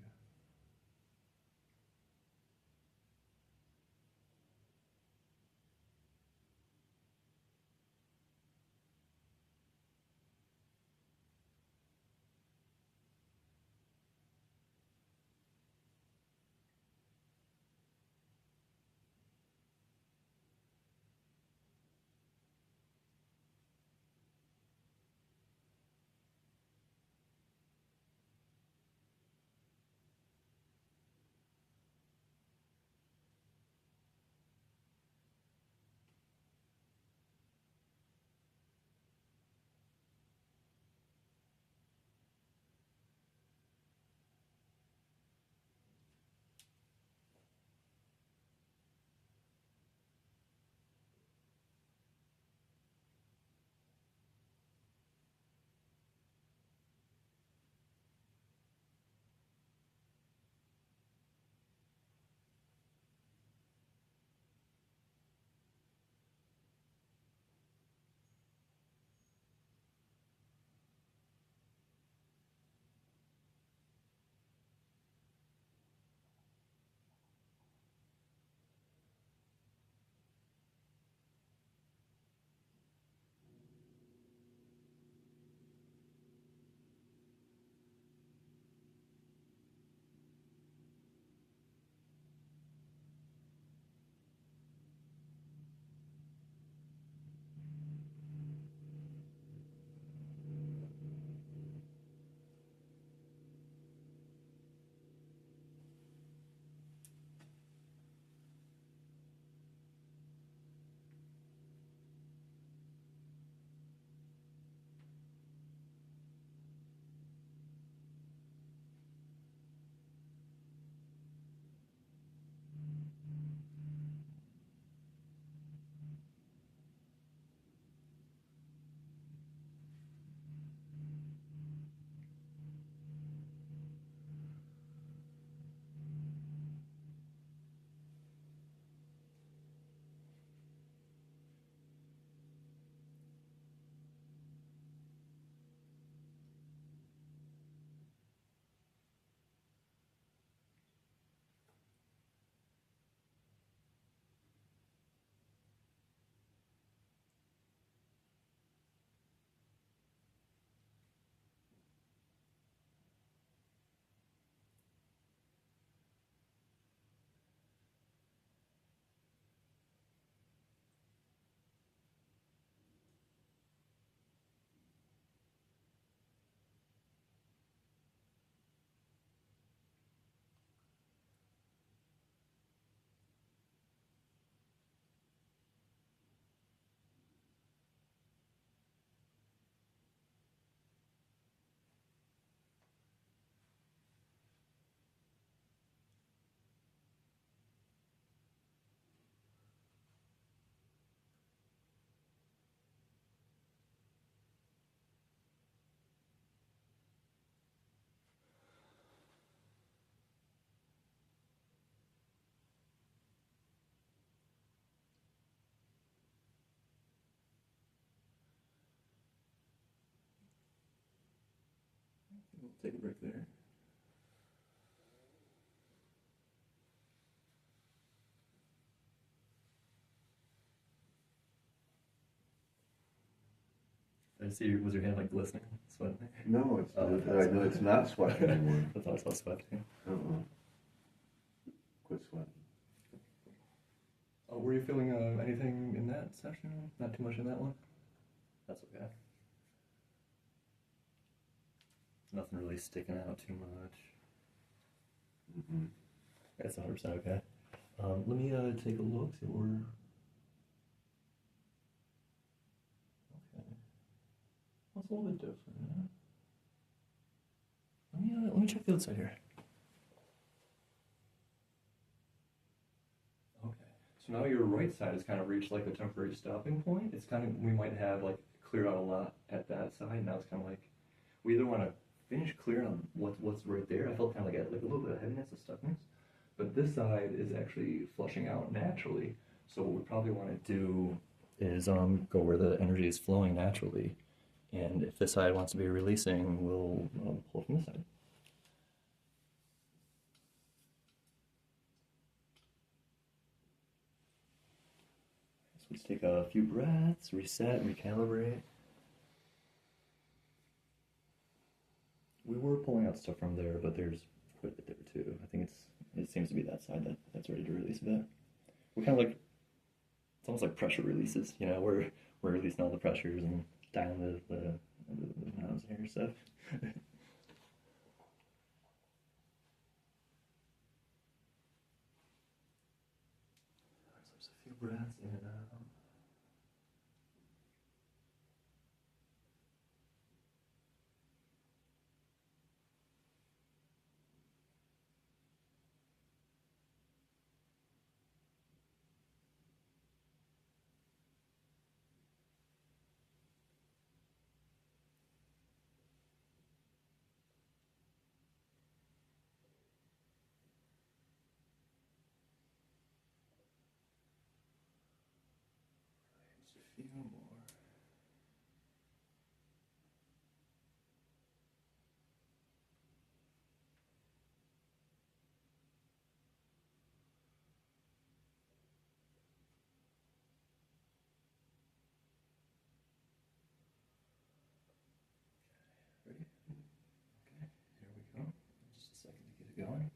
We'll take a break there. I see. Was your hand like glistening, sweating? No, it's okay, I know it's not sweating anymore. I thought I saw sweating. Quit sweating. Were you feeling anything in that session? Not too much in that one? That's okay. Nothing really sticking out too much. Mm-hmm. That's 100% okay. Let me take a look, see what we're... Okay. That's a little bit different. Let me check the other side here. Okay. So now your right side has kind of reached like a temporary stopping point. It's kind of, we might have like cleared out a lot at that side. Now it's kind of like, we either want to finish clear on what's right there. I felt kind of like a little bit of heaviness of stuckness. But this side is actually flushing out naturally. So what we probably want to do is go where the energy is flowing naturally. And if this side wants to be releasing, we'll pull from this side. So let's take a few breaths, reset, recalibrate. We were pulling out stuff from there, but there's quite a bit there too. I think it seems to be that side that's ready to release a bit. We're kind of like, it's almost like pressure releases, you know, we're releasing all the pressures and dialing the knobs here, so. Just a few breaths in and out. Just a few more. Ready? Okay, here we go. Just a second to get it going.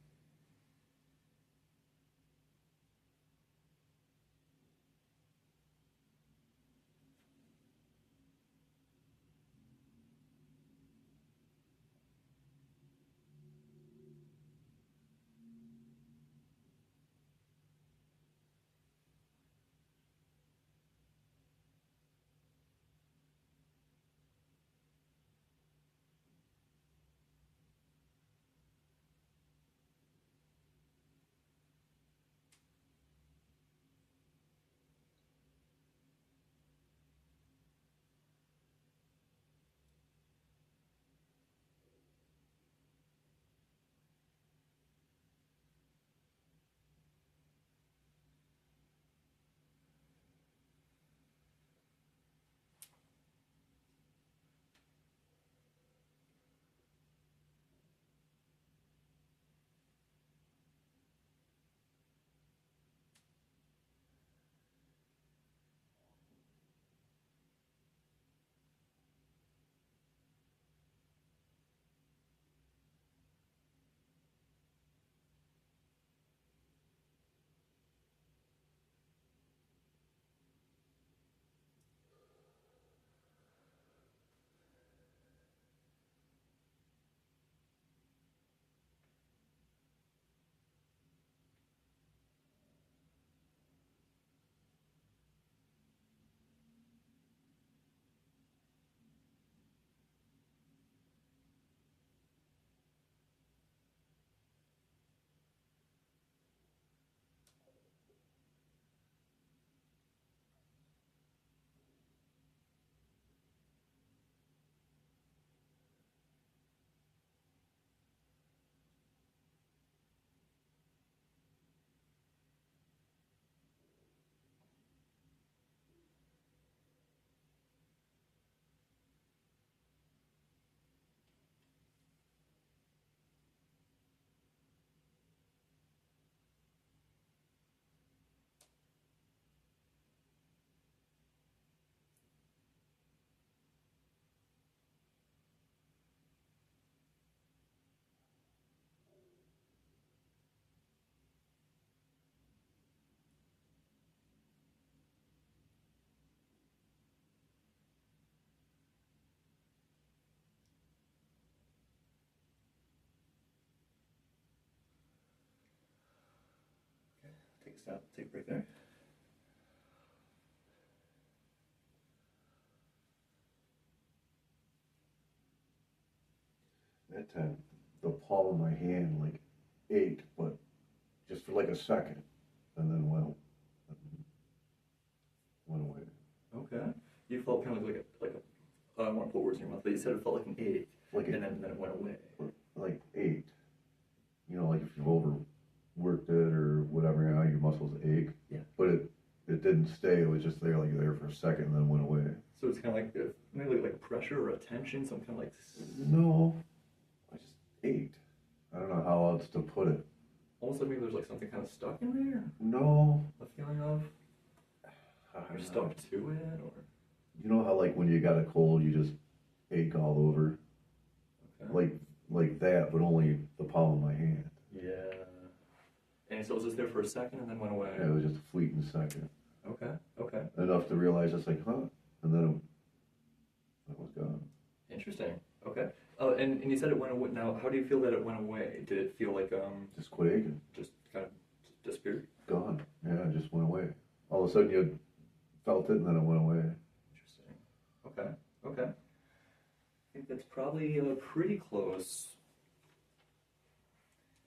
Take a stop, take a break there. That time, the palm of my hand like ached, but just for like a second, and then went away. Okay. You felt kind of like a I don't want to put words in your mouth, but you said it felt like an ache, Like and then it went away. like ached. You know, like if you've overworked it or whatever, you know, your muscles ache. Yeah. But it didn't stay. It was just there for a second and then went away. So it's kind of like maybe like pressure or a tension, some kind of like. No, I just ached. I don't know how else to put it. Almost like maybe there's like something kind of stuck in there. No. A feeling of. You're stuck to it, or. You know how like when you got a cold, you just ache all over. Okay. Like that, but only the palm of my hand. Yeah. And so it was just there for a second and then went away. Yeah, it was just a fleeting second. Okay. Okay. Enough to realize it's like, huh? And then it was gone. Interesting. Okay. And you said it went away. Now, how do you feel that it went away? Did it feel like Just quit aching. just kind of disappeared? Gone. Yeah, it just went away. All of a sudden you felt it and then it went away. Interesting. Okay. Okay. I think that's probably pretty close.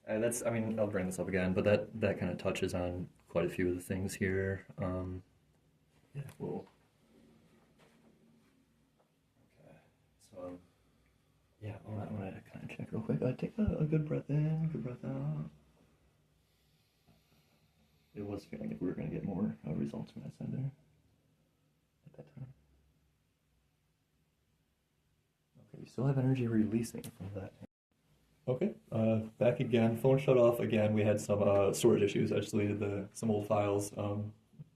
I mean, I'll bring this up again, but that kind of touches on quite a few of the things here. Yeah, well. Okay. So, yeah, I want to kind of check real quick. Take a good breath in, good breath out. It was feeling like we were going to get more results from that side there at that time. Okay, you still have energy releasing from that. Okay, back again. Phone shut off again. We had some storage issues. I just deleted some old files.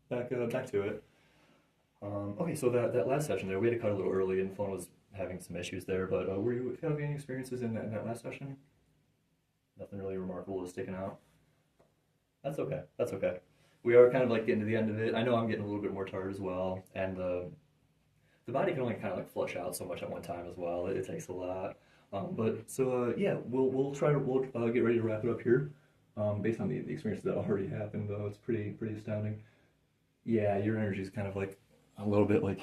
Back to it. Okay, so that last session there, we had to cut a little early, and phone was having some issues there. But were you having any experiences in that last session? Nothing really remarkable is sticking out. That's okay. That's okay. We are kind of like getting to the end of it. I know I'm getting a little bit more tired as well, and the body can only kind of like flush out so much at one time as well. It takes a lot. Yeah, we'll get ready to wrap it up here. Based on the experiences that already happened, though, it's pretty astounding. Yeah, your energy is kind of like a little bit like.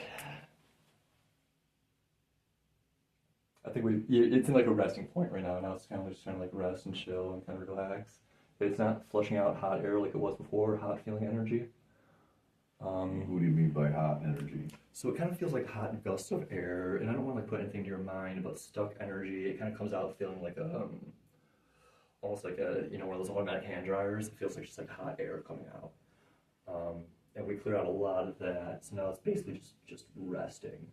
I think it's in like a resting point right now. Now it's kind of just trying to like rest and chill and kind of relax. But it's not flushing out hot air like it was before, hot feeling energy. What do you mean by hot energy? So it kind of feels like hot gusts of air, and I don't want to like put anything to your mind about stuck energy. It kind of comes out feeling like almost like one of those automatic hand dryers. It feels like just like hot air coming out. And we cleared out a lot of that, so now it's basically just resting.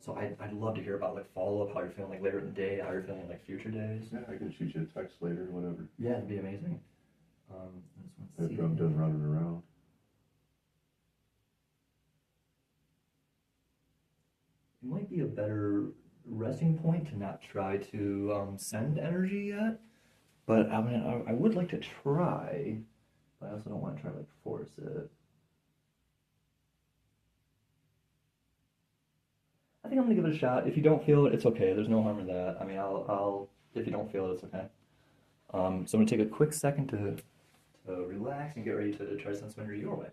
So I'd love to hear about like follow up, how you're feeling like later in the day, how you're feeling like future days. Yeah, I can shoot you a text later or whatever. Yeah, it'd be amazing. After I'm done running around. It might be a better resting point to not try to send energy yet, but I mean, I would like to try, but I also don't want to try to like force it. I think I'm gonna give it a shot. If you don't feel it, it's okay. There's no harm in that. I mean, I'll if you don't feel it, it's okay. So I'm gonna take a quick second to relax and get ready to try to send some energy your way. A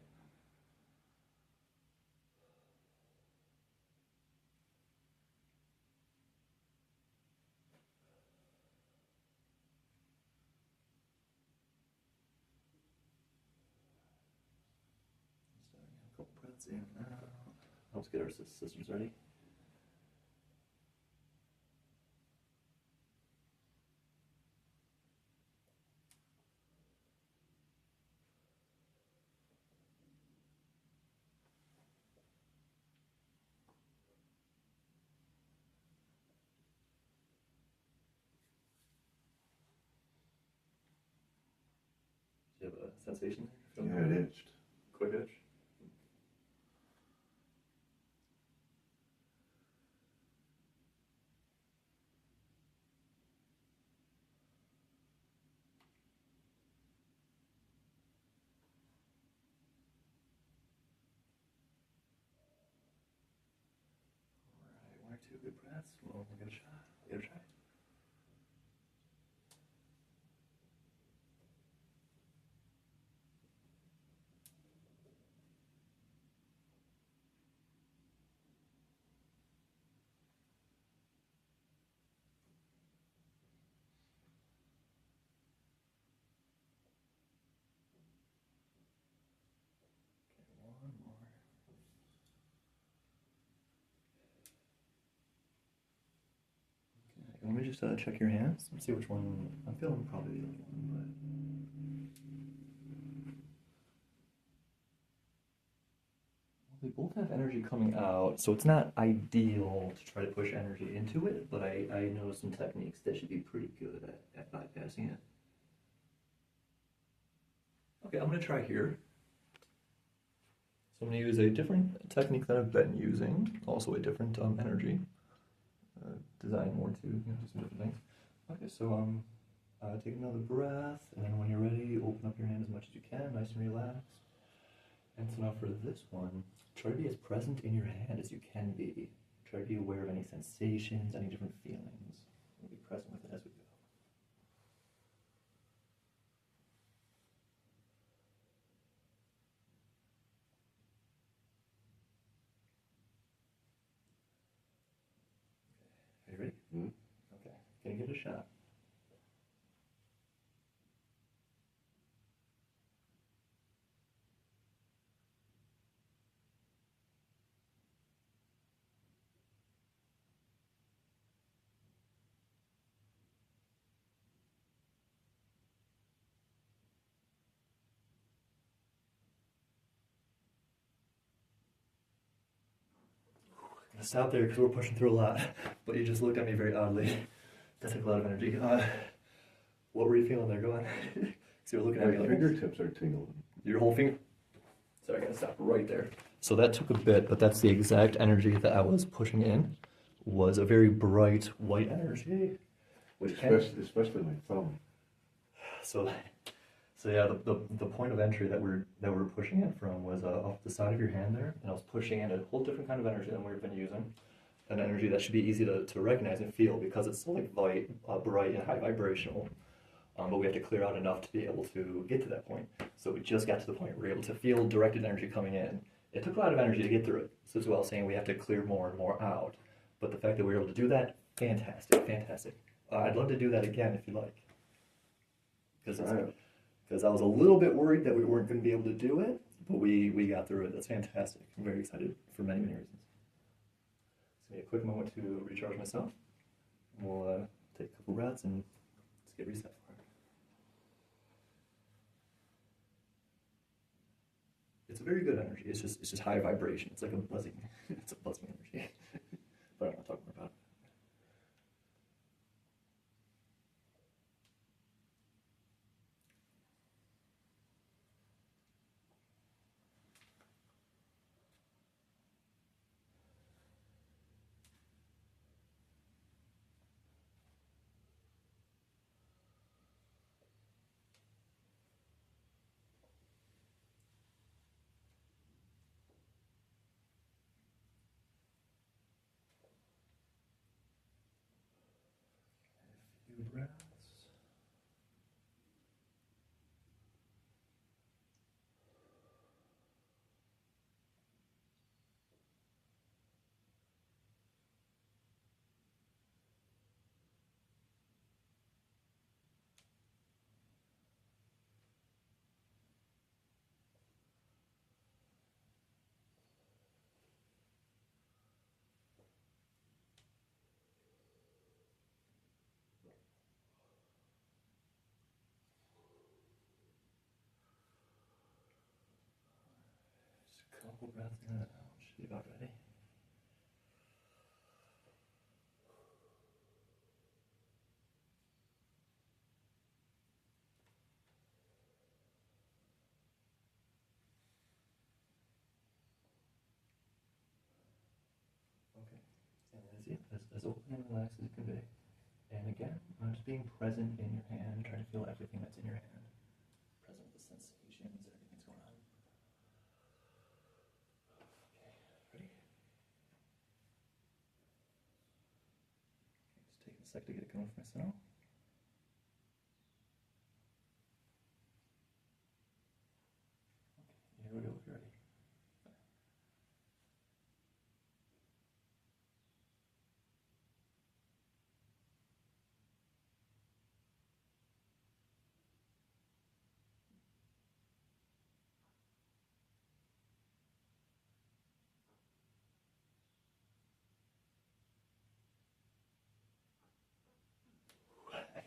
couple breaths in and out. Helps get our systems ready. Do you have a sensation there? Yeah, it itched. Quick itch? Alright, 1 or 2 good breaths. We'll give it a shot. Give it a try. me just check your hands. Let's see which one. I'm feeling probably the other one, but they both have energy coming out, so it's not ideal to try to push energy into it. But I know some techniques that should be pretty good at bypassing it. Okay, I'm gonna try here. So I'm gonna use a different technique that I've been using, also a different energy. Designed more to do some different things. Okay, so take another breath, and then when you're ready, open up your hand as much as you can, nice and relaxed. And so now for this one, try to be as present in your hand as you can be. Try to be aware of any sensations, any different feelings. We'll be present with it as we go. Are you ready? Mm-hmm. Okay, gonna give it a shot. I'm gonna stop there because we're pushing through a lot, but you just looked at me very oddly. That took a lot of energy. What were you feeling there? Go on. So you're looking at me My like fingertips are tingling. your whole finger. Sorry, I gotta stop right there. So that took a bit, but that's the exact energy that I was pushing in. Was a very bright white energy, which can. Especially my thumb. So, so yeah, the point of entry that we're pushing in from was off the side of your hand there, and I was pushing in a whole different kind of energy than we've been using, an energy that should be easy to recognize and feel because it's so like bright and high vibrational. But we have to clear out enough to be able to get to that point. So we just got to the point where we were able to feel directed energy coming in. It took a lot of energy to get through it. So as well as saying we have to clear more and more out. But the fact that we were able to do that, fantastic, fantastic. I'd love to do that again if you like. Because I was a little bit worried that we weren't going to be able to do it, but we got through it. That's fantastic. I'm very excited for many, many reasons. It's going to be a quick moment to recharge myself. We'll take a couple breaths and let's get reset for it. It's a very good energy. It's just high vibration. It's like a buzzing. It's a buzzing energy. But I don't want to talk more about it. A few breaths. Just a couple breaths in and out. Should be about ready. Okay. And as open and relaxed as it can be. And again, I'm just being present in your hand, trying to feel everything that's in your hand. Present with the sensations, everything's going on. Okay, ready? Just taking a sec to get it going for myself. Okay, here we go if you're ready.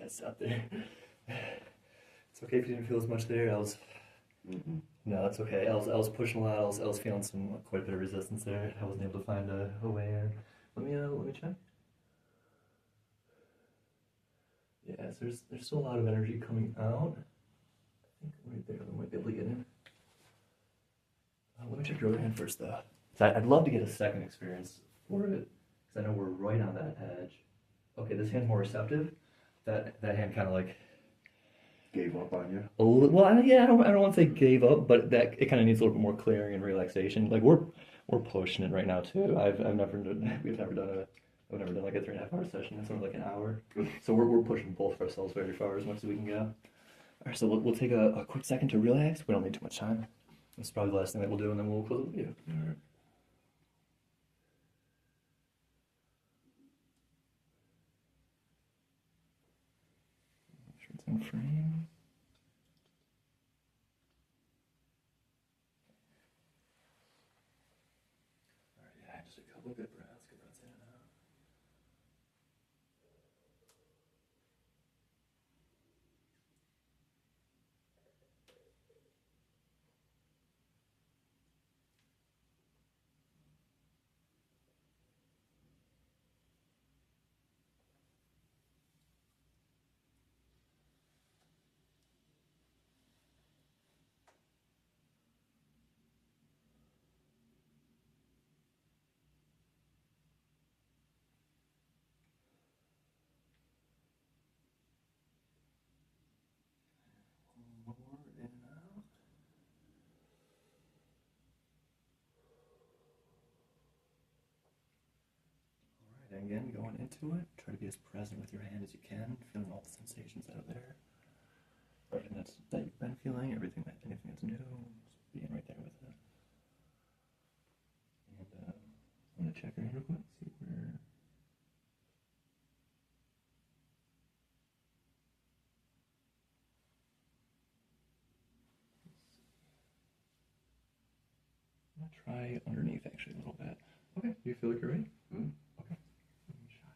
That's out there. It's okay if you didn't feel as much there. No, it's okay. I was pushing a lot. I was feeling quite a bit of resistance there. I wasn't able to find a way in. Let me check. Yes, there's still a lot of energy coming out. I think right there we might be able to get in. Let me check your other hand first, though. So I'd love to get a second experience for it, because I know we're right on that edge. Okay, this hand's more receptive. That hand kind of like Gave up on you. well, yeah, I don't want to say gave up, but that it kind of needs a little bit more clearing and relaxation. Like we're pushing it right now too. I've never done I've never done like a 3.5 hour session. It's only like an hour. So we're pushing both of ourselves very far as much as we can go. All right, so we'll take a quick second to relax. We don't need too much time. This is probably the last thing that we'll do, and then we'll close the video. All right. Make sure it's in frame. All right, yeah, just a couple good breaths in and out. One more in and out. All right, again, going into it, try to be as present with your hand as you can, feeling all the sensations that are there. Everything that you've been feeling, anything that's new, just being right there with it. And I'm gonna check your hand real quick, see where. I'm gonna try underneath actually a little bit. Okay, do you feel like you're ready? Mm-hmm. Okay. Give me a shot.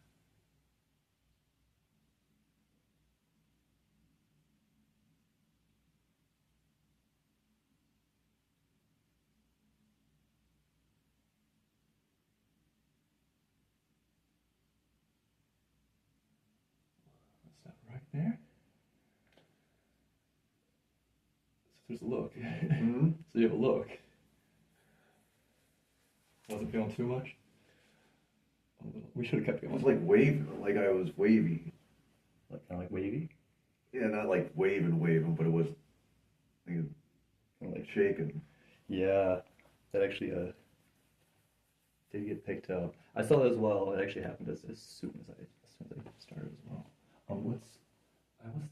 Let's stop right there. So there's a look. Mm-hmm. So you have a look. Wasn't feeling too much? A little. We should have kept It going. was like waving, like I was wavy. Like kind of like wavy? Yeah, not like waving, but it was like, Kind of like shaking. yeah. That actually did get picked up. I saw that as well. It actually happened as soon as I started as well. I was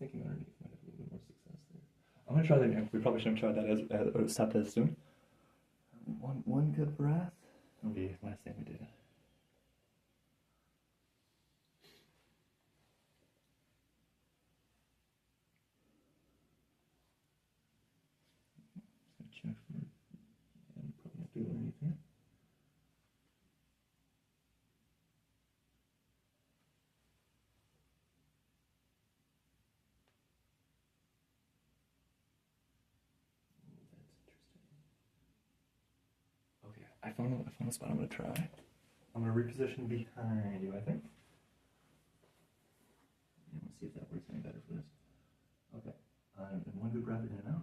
thinking underneath might have a little bit more success there. I'm gonna try that again. We probably shouldn't have tried that or stopped as soon. One good breath. That'll be the last thing we did. Just gonna check for and probably not do it underneath here. That's interesting. Okay, I found a spot I'm gonna try. I'm gonna reposition behind you, I think. And let's see if that works any better for this. Okay. And one good breath in and out.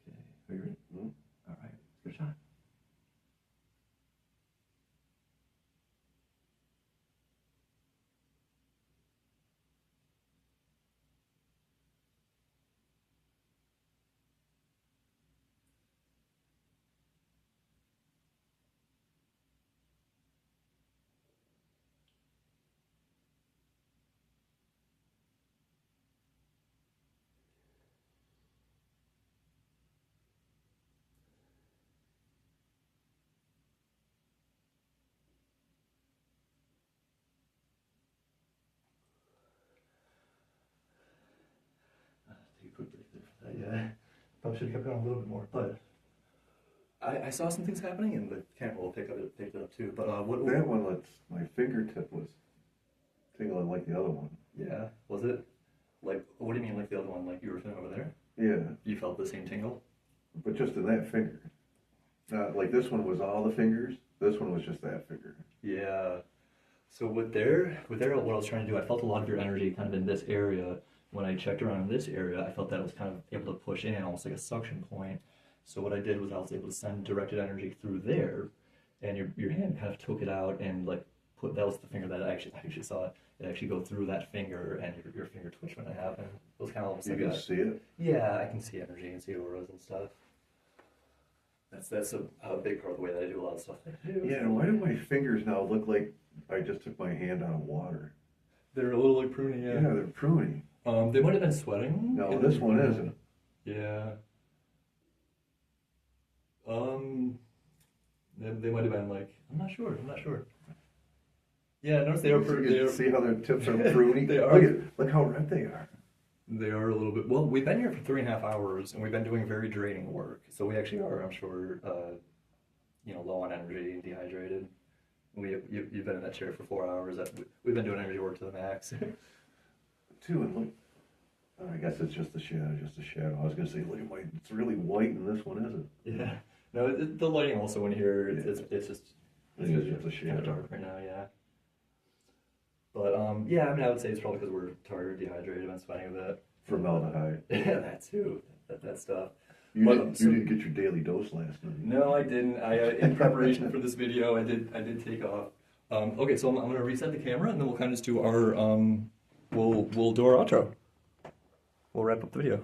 Okay. Are you ready? Mm-hmm. All right. Good shot. Take a quick break there for that. Yeah. Probably should have kept going a little bit more, but I saw some things happening, and the camera will picked it up too. But That one lets my fingertip was tingling like the other one. Yeah, was it like? What do you mean like the other one? Like you were feeling over there? Yeah, You felt the same tingle? but just in that finger. Like this one was all the fingers. This one was just that finger. Yeah. So what I was trying to do, I felt a lot of your energy kind of in this area. When I checked around in this area, I felt that I was kind of able to push in, almost like a suction point. So what I did was I was able to send directed energy through there, and your hand kind of took it out and like put that was the finger that I actually saw it actually go through that finger, and your finger twitched when it happened. It was kind of almost You like can a see it. yeah, I can see energy and see auras and stuff. That's a big part of the way that I do a lot of stuff that I do. Yeah, why do my fingers now look like I just took my hand out of water? They're a little like pruny, yeah. Yeah, they're pruny. They might have been sweating. No, this one isn't. Yeah. They might have been like, I'm not sure. Yeah, notice they are. See how their tips are pruny? They are. Look how red they are. They are a little bit. Well, we've been here for 3.5 hours, and we've been doing very draining work. So we actually are, I'm sure, low on energy, dehydrated. You've been in that chair for 4 hours. We've been doing energy work to the max. Too, and look. I guess it's just the shadow, I was gonna say, look at it's really white, and this one isn't. Yeah. No, the lighting also in here, it's just It is just a kind shadow. of dark right now, yeah. But yeah, I mean, I would say it's probably because we're tired, dehydrated, and sweating a bit. Formaldehyde. Yeah, that too. That stuff. You didn't get your daily dose last night. No, I didn't. In preparation for this video, I did take off. Okay, so I'm gonna reset the camera, and then we'll kind of just do our we'll do our outro. We'll wrap up the video.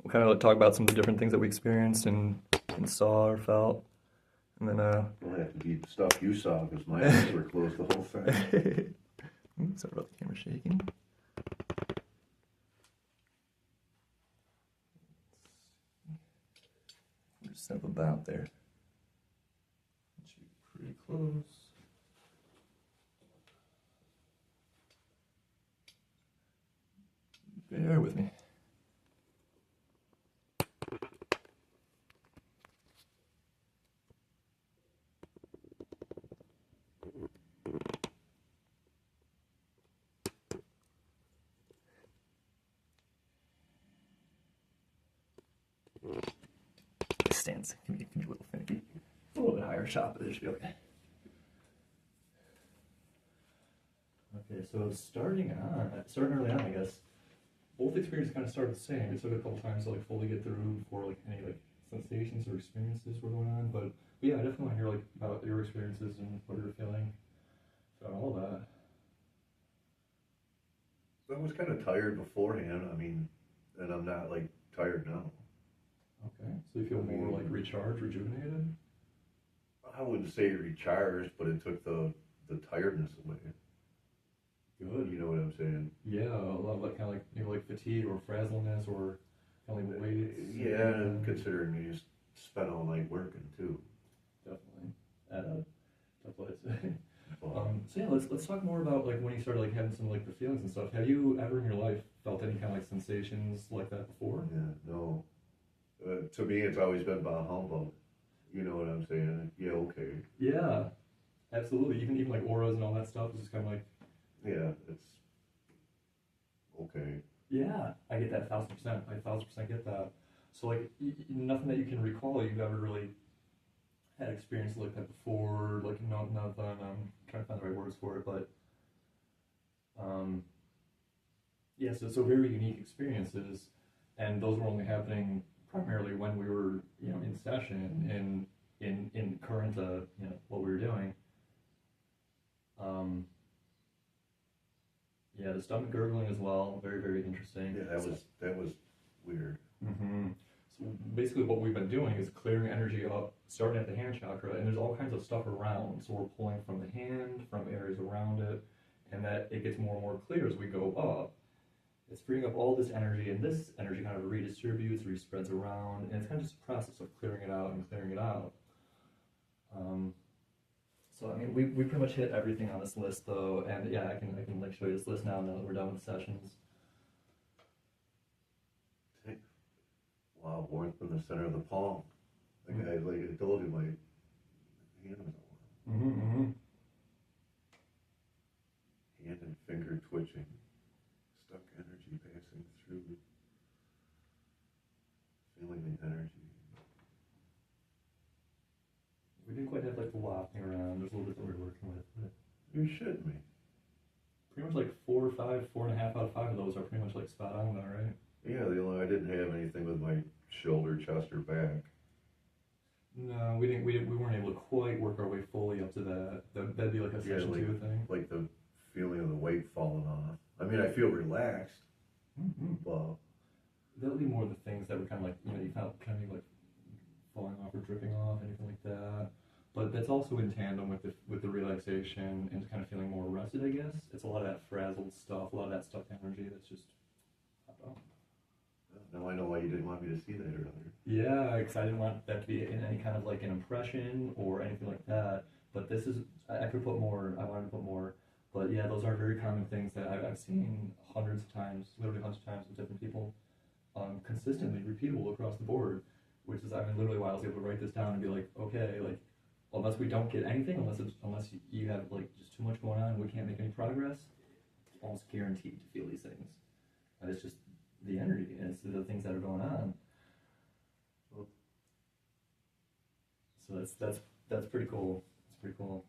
We'll kind of talk about some of the different things that we experienced and saw or felt, and then It'll have to be the stuff you saw because my eyes were closed the whole time. Sorry about the camera shaking. Just step about there. It should be pretty close. Bear with me. Stands can be a little finicky. A little bit higher shot, but it should be okay. Okay, so starting early on, I guess. Both experiences kind of started the same. It took a couple times to like fully get through before like any like sensations or experiences were going on. But yeah, I definitely want to hear like about your experiences and what you're feeling about all that. I was kind of tired beforehand. I mean, and I'm not like tired now. Okay, so you feel more like recharged, rejuvenated? I wouldn't say recharged, but it took the tiredness away. Good. You know what I'm saying? Yeah, a lot of like kind of like maybe like fatigue or frazzleness or kind of like weights. Yeah, and considering you just spent all night working too. Definitely. At a tough place. So yeah, let's talk more about like when you started like having some like the feelings and stuff. Have you ever in your life felt any kind of like sensations like that before? Yeah, no. To me, it's always been about humbug. You know what I'm saying? Yeah, okay. Yeah, absolutely. Even like auras and all that stuff is just kind of like. Yeah, it's okay. Yeah, I get that 1,000%. I 1,000% get that. So like nothing that you can recall you've ever really had experience like that before. Like nothing. I'm trying to find the right words for it, but yeah. So very unique experiences, and those were only happening primarily when we were in session in current what we were doing. Yeah, the stomach gurgling as well, very, very interesting. Yeah, that was weird. Mm-hmm. So basically what we've been doing is clearing energy up, starting at the hand chakra, and there's all kinds of stuff around. So we're pulling from the hand, from areas around it, and that it gets more and more clear as we go up. It's freeing up all this energy, and this energy kind of redistributes, respreads around, and it's kind of just a process of clearing it out and clearing it out. So I mean, we pretty much hit everything on this list though, and yeah, I can like show you this list now that we're done with the sessions. Wow, warmth in the center of the palm. Like I told you, my hand was all Mm-hmm. hand and finger twitching, stuck energy passing through, feeling the energy. We didn't quite have like the wafting around. There's a little bit that we were working with. But You're shitting me. pretty much like 4 or 5, 4.5 out of 5 of those are pretty much like spot on, though, right? Yeah, the only I didn't have anything with my shoulder, chest, or back. No, we didn't. We weren't able to quite work our way fully up to that. That'd be like a session 2 thing. Like the feeling of the weight falling off. I mean, I feel relaxed, but That'll be more of the things that were kind of like, you kind of like falling off or dripping off, anything like that. But that's also in tandem with the relaxation and kind of feeling more rested, I guess. It's a lot of that frazzled stuff, a lot of that stuck energy that's just, I don't know. now I know why you didn't want me to see that earlier. Yeah, because I didn't want that to be in any kind of like an impression or anything like that. But this is, I could put more, I wanted to put more. But yeah, those are very common things that I've seen hundreds of times, literally hundreds of times with different people, consistently repeatable across the board. Which is, I mean, literally why I was able to write this down and be like, okay, like, unless we don't get anything, unless you have like just too much going on, and we can't make any progress, it's almost guaranteed to feel these things. And it's just the energy, and it's the things that are going on. So that's pretty cool. It's pretty cool.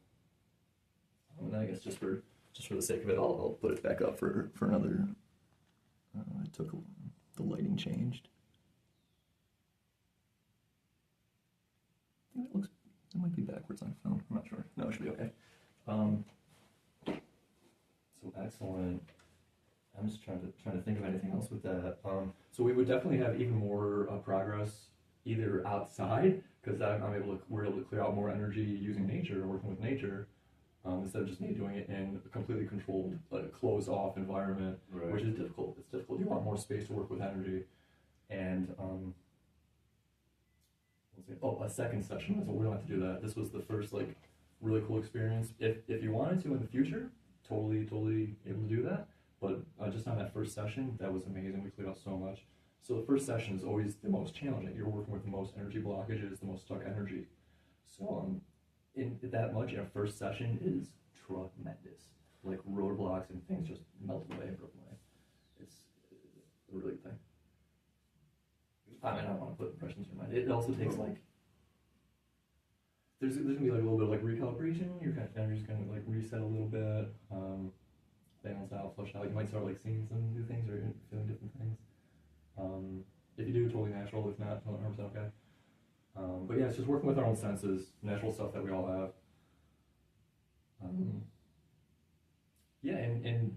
And I guess just for the sake of it, I'll put it back up for another. I took the lighting changed. I think it might be backwards on phone. I'm not sure. No, it should be okay. So excellent. I'm just trying to think of anything else with that. So we would definitely have even more progress either outside, because we're able to clear out more energy using nature, working with nature, instead of just me doing it in a completely controlled, closed off environment, Right. which is difficult. It's difficult. You want more space to work with energy, and a second session. So we don't have to do that. This was the first like really cool experience. If you wanted to in the future, totally able to do that. But just on that first session, that was amazing. We cleared out so much. So the first session is always the most challenging. You're working with the most energy blockages, the most stuck energy. So in that much in a first session is tremendous. Like roadblocks and things just melted away and broken away. It's a really good thing. I mean, I don't want to put impressions in your mind. It also takes like there's gonna be like a little bit of like recalibration. Your kind of energy's gonna like reset a little bit, balance out, flush out. You might start like seeing some new things or feeling different things. If you do, totally natural. If not, 100% okay. But yeah, it's just working with our own senses, natural stuff that we all have. Yeah, and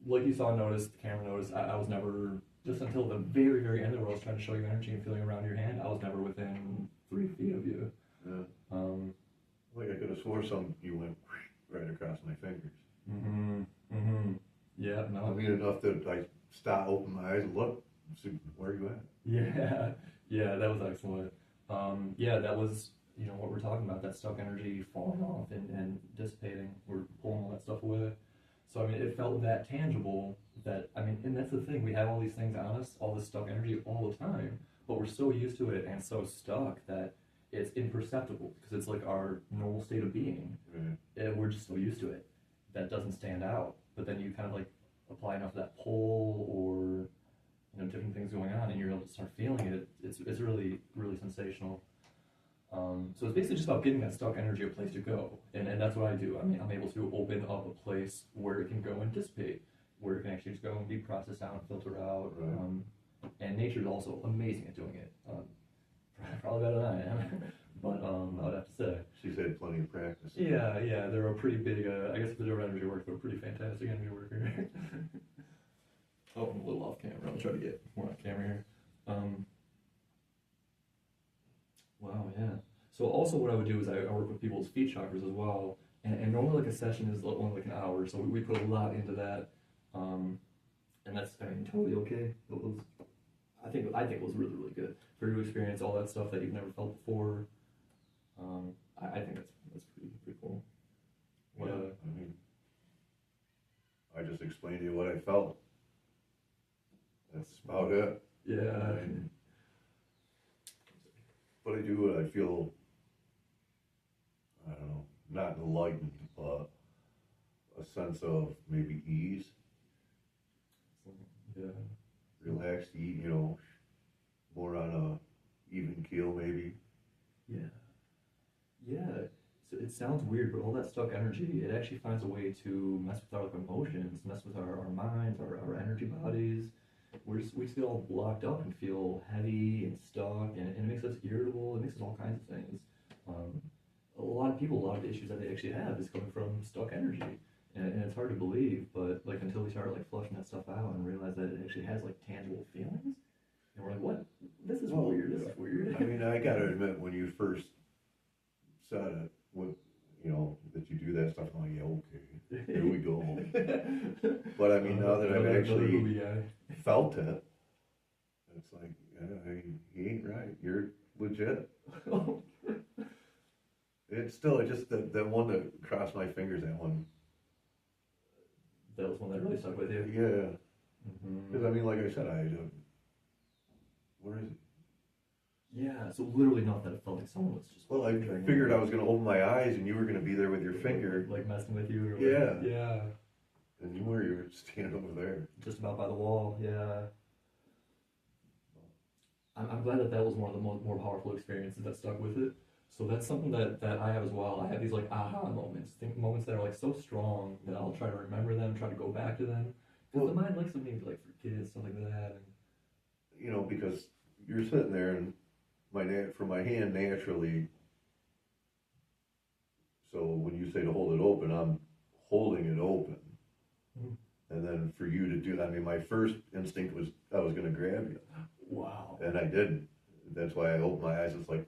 like you saw, the camera noticed, I was never, just until the very, very end where I was trying to show you energy and feeling around your hand, I was never within 3 feet of you. Yeah. Like I could have swore you went right across my fingers. Yeah, no. I mean, enough that I stopped, open my eyes, and look, see, where are you at? Yeah, that was excellent. Yeah, that was, what we're talking about, that stuck energy falling off and dissipating. We're pulling all that stuff away. So, I mean, it felt that tangible that, I mean, and that's the thing, we have all these things on us, all this stuck energy all the time, but we're so used to it and so stuck that it's imperceptible because it's like our normal state of being. Right. And we're just so used to it. That doesn't stand out. But then you kind of like apply enough of that pull or, different things going on and you're able to start feeling it. It's really, really sensational. So it's basically just about giving that stuck energy a place to go. And that's what I do. I mean, I'm able to open up a place where it can go and dissipate, where it can actually just go and be processed out and filtered out. Right. And nature's also amazing at doing it. Probably better than I am. But I would have to say. She's had plenty of practice. Yeah, they're a pretty big, I guess if they're doing energy work, they're a pretty fantastic energy worker. Oh, I'm a little off camera. I'll try to get more on camera here. Wow, yeah. So also what I would do is I work with people's feet chakras as well. And normally like a session is only like an hour, so we put a lot into that. And that's, I mean, totally okay. I think it was really, really good. For you to experience all that stuff that you've never felt before. I think that's pretty cool. Yeah, I mean, I just explained to you what I felt. That's about it. Yeah. But I do not enlightened, but a sense of maybe ease, Yeah. relaxed, more on a even keel maybe. Yeah. Yeah. So it sounds weird, but all that stuck energy, it actually finds a way to mess with our like, emotions, mess with our minds, our energy bodies. We just feel locked up and feel heavy and stuck, and it makes us irritable. It makes us all kinds of things. Um, a lot of people, a lot of the issues that they actually have is coming from stuck energy, and it's hard to believe. But like until we start like flushing that stuff out and realize that it actually has like tangible feelings, and we're like, what? This is weird. This is weird. I mean, I gotta admit, when you first said it, that you do that stuff, I'm like, yeah, okay, here we go. But I mean, now that I've actually felt it, it's like, he ain't right. You're legit. It's still just that one that crossed my fingers. That one. That was one that really stuck with you. Yeah. Because I mean, like I said, where is it? Yeah, so literally not that it felt like someone was just. Well, I figured I was going to open my eyes and you were going to be there with your finger. Like messing with you or yeah. Yeah. And you were standing over there. Just about by the wall, yeah. I'm glad that was one of the more powerful experiences that stuck with it. So that's something that I have as well. I have these like aha moments, moments that are like so strong that I'll try to remember them, try to go back to them. Because the mind likes to maybe like forget stuff like that. And... because you're sitting there and for my hand naturally, so when you say to hold it open, I'm holding it open. And then for you to do, I mean, my first instinct was I was going to grab you. Wow. And I didn't. That's why I opened my eyes. It's like,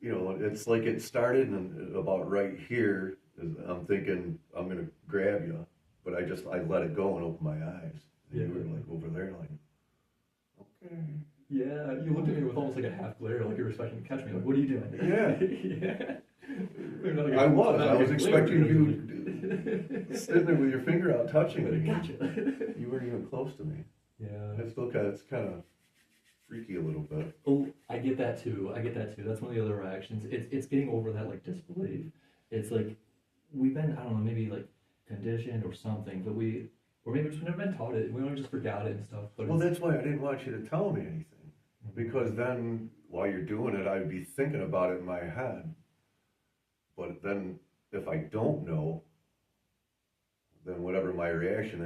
it's like it started and about right here, I'm thinking I'm going to grab you. But I let it go and opened my eyes. And you were like over there like, okay. Yeah, you looked at me with almost like a half glare, like you were expecting to catch me. Like, what are you doing? Yeah. Yeah. I was expecting you sitting there with your finger out touching me. Gotcha. You weren't even close to me. Yeah. It's kind of freaky a little bit. Oh, I get that too. That's one of the other reactions. It's getting over that like disbelief. It's like we've been, I don't know, maybe like conditioned or something, but or maybe we've never been taught it. We only just forgot it and stuff. But well, that's why I didn't want you to tell me anything. Because then, while you're doing it, I'd be thinking about it in my head. But then, if I don't know, then whatever my reaction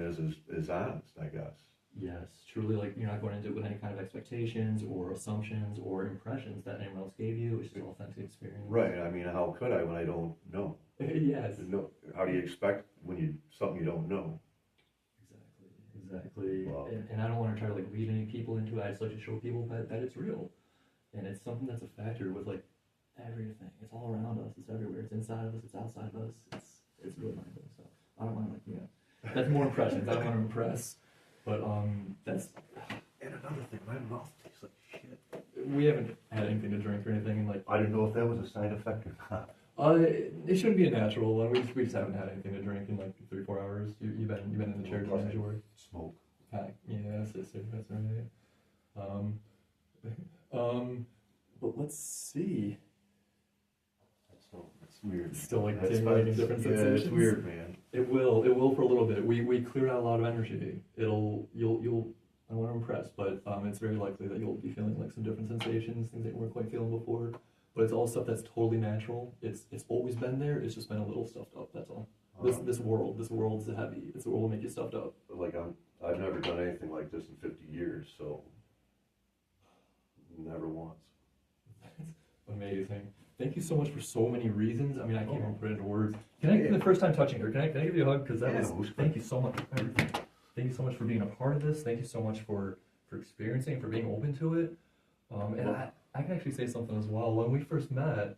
is honest, I guess. Yes, truly, like you're not going into it with any kind of expectations or assumptions or impressions that anyone else gave you. It's just authentic experience. Right. I mean, how could I when I don't know? Yes. How do you expect when something you don't know? Exactly. Wow. And I don't want to try to like lead any people into it. I just like to show people that it's real. And it's something that's a factor with like everything. It's all around us. It's everywhere. It's inside of us. It's outside of us. It's really mind-blowing stuff. I don't mind that's more impressions. I don't want to impress. But that's... And another thing, my mouth tastes like shit. We haven't had anything to drink or anything. And like I didn't know if that was a side effect or not. It shouldn't be a natural one. We just haven't had anything to drink in like 3-4 hours. You've been in the chair doing your work. Smoke. Yeah, that's right. But let's see. It's weird. It's still like stimulating different sensations. Yeah, it's weird, man. It will for a little bit. We clear out a lot of energy. You'll I don't want to impress, but it's very likely that you'll be feeling like some different sensations, things that you weren't quite feeling before. But it's all stuff that's totally natural. It's always been there. It's just been a little stuffed up. That's all. This world's heavy. This world will make you stuffed up. Like I've never done anything like this in 50 years, so never once. That's amazing. Thank you so much for so many reasons. I mean, I can't even put it into words. The first time touching her, can I give you a hug? Because thank you so much for everything. Thank you so much for being a part of this. Thank you so much for experiencing, for being open to it. And I can actually say something as well. When we first met,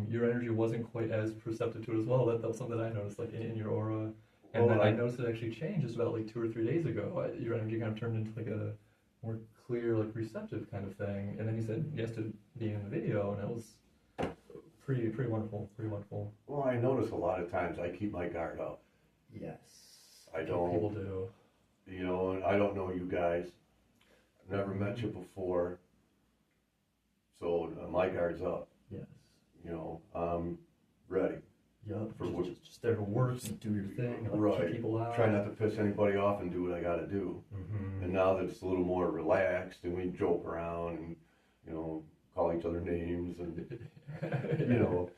your energy wasn't quite as perceptive to it as well. That was something that I noticed, like in your aura. And then I noticed it actually changed just about like 2 or 3 days ago. Your energy kind of turned into like a more clear, like receptive kind of thing. And then you said yes to being in the video, and it was pretty wonderful, pretty wonderful. Well, I notice a lot of times I keep my guard up. Yes. I don't. People do. And I don't know you guys. I've never met you before. So my guard's up. Yes. there to work and do your thing, and like, keep people out. Try not to piss anybody off and do what I got to do. And now that it's a little more relaxed and we joke around and, you know, call each other names and, you know,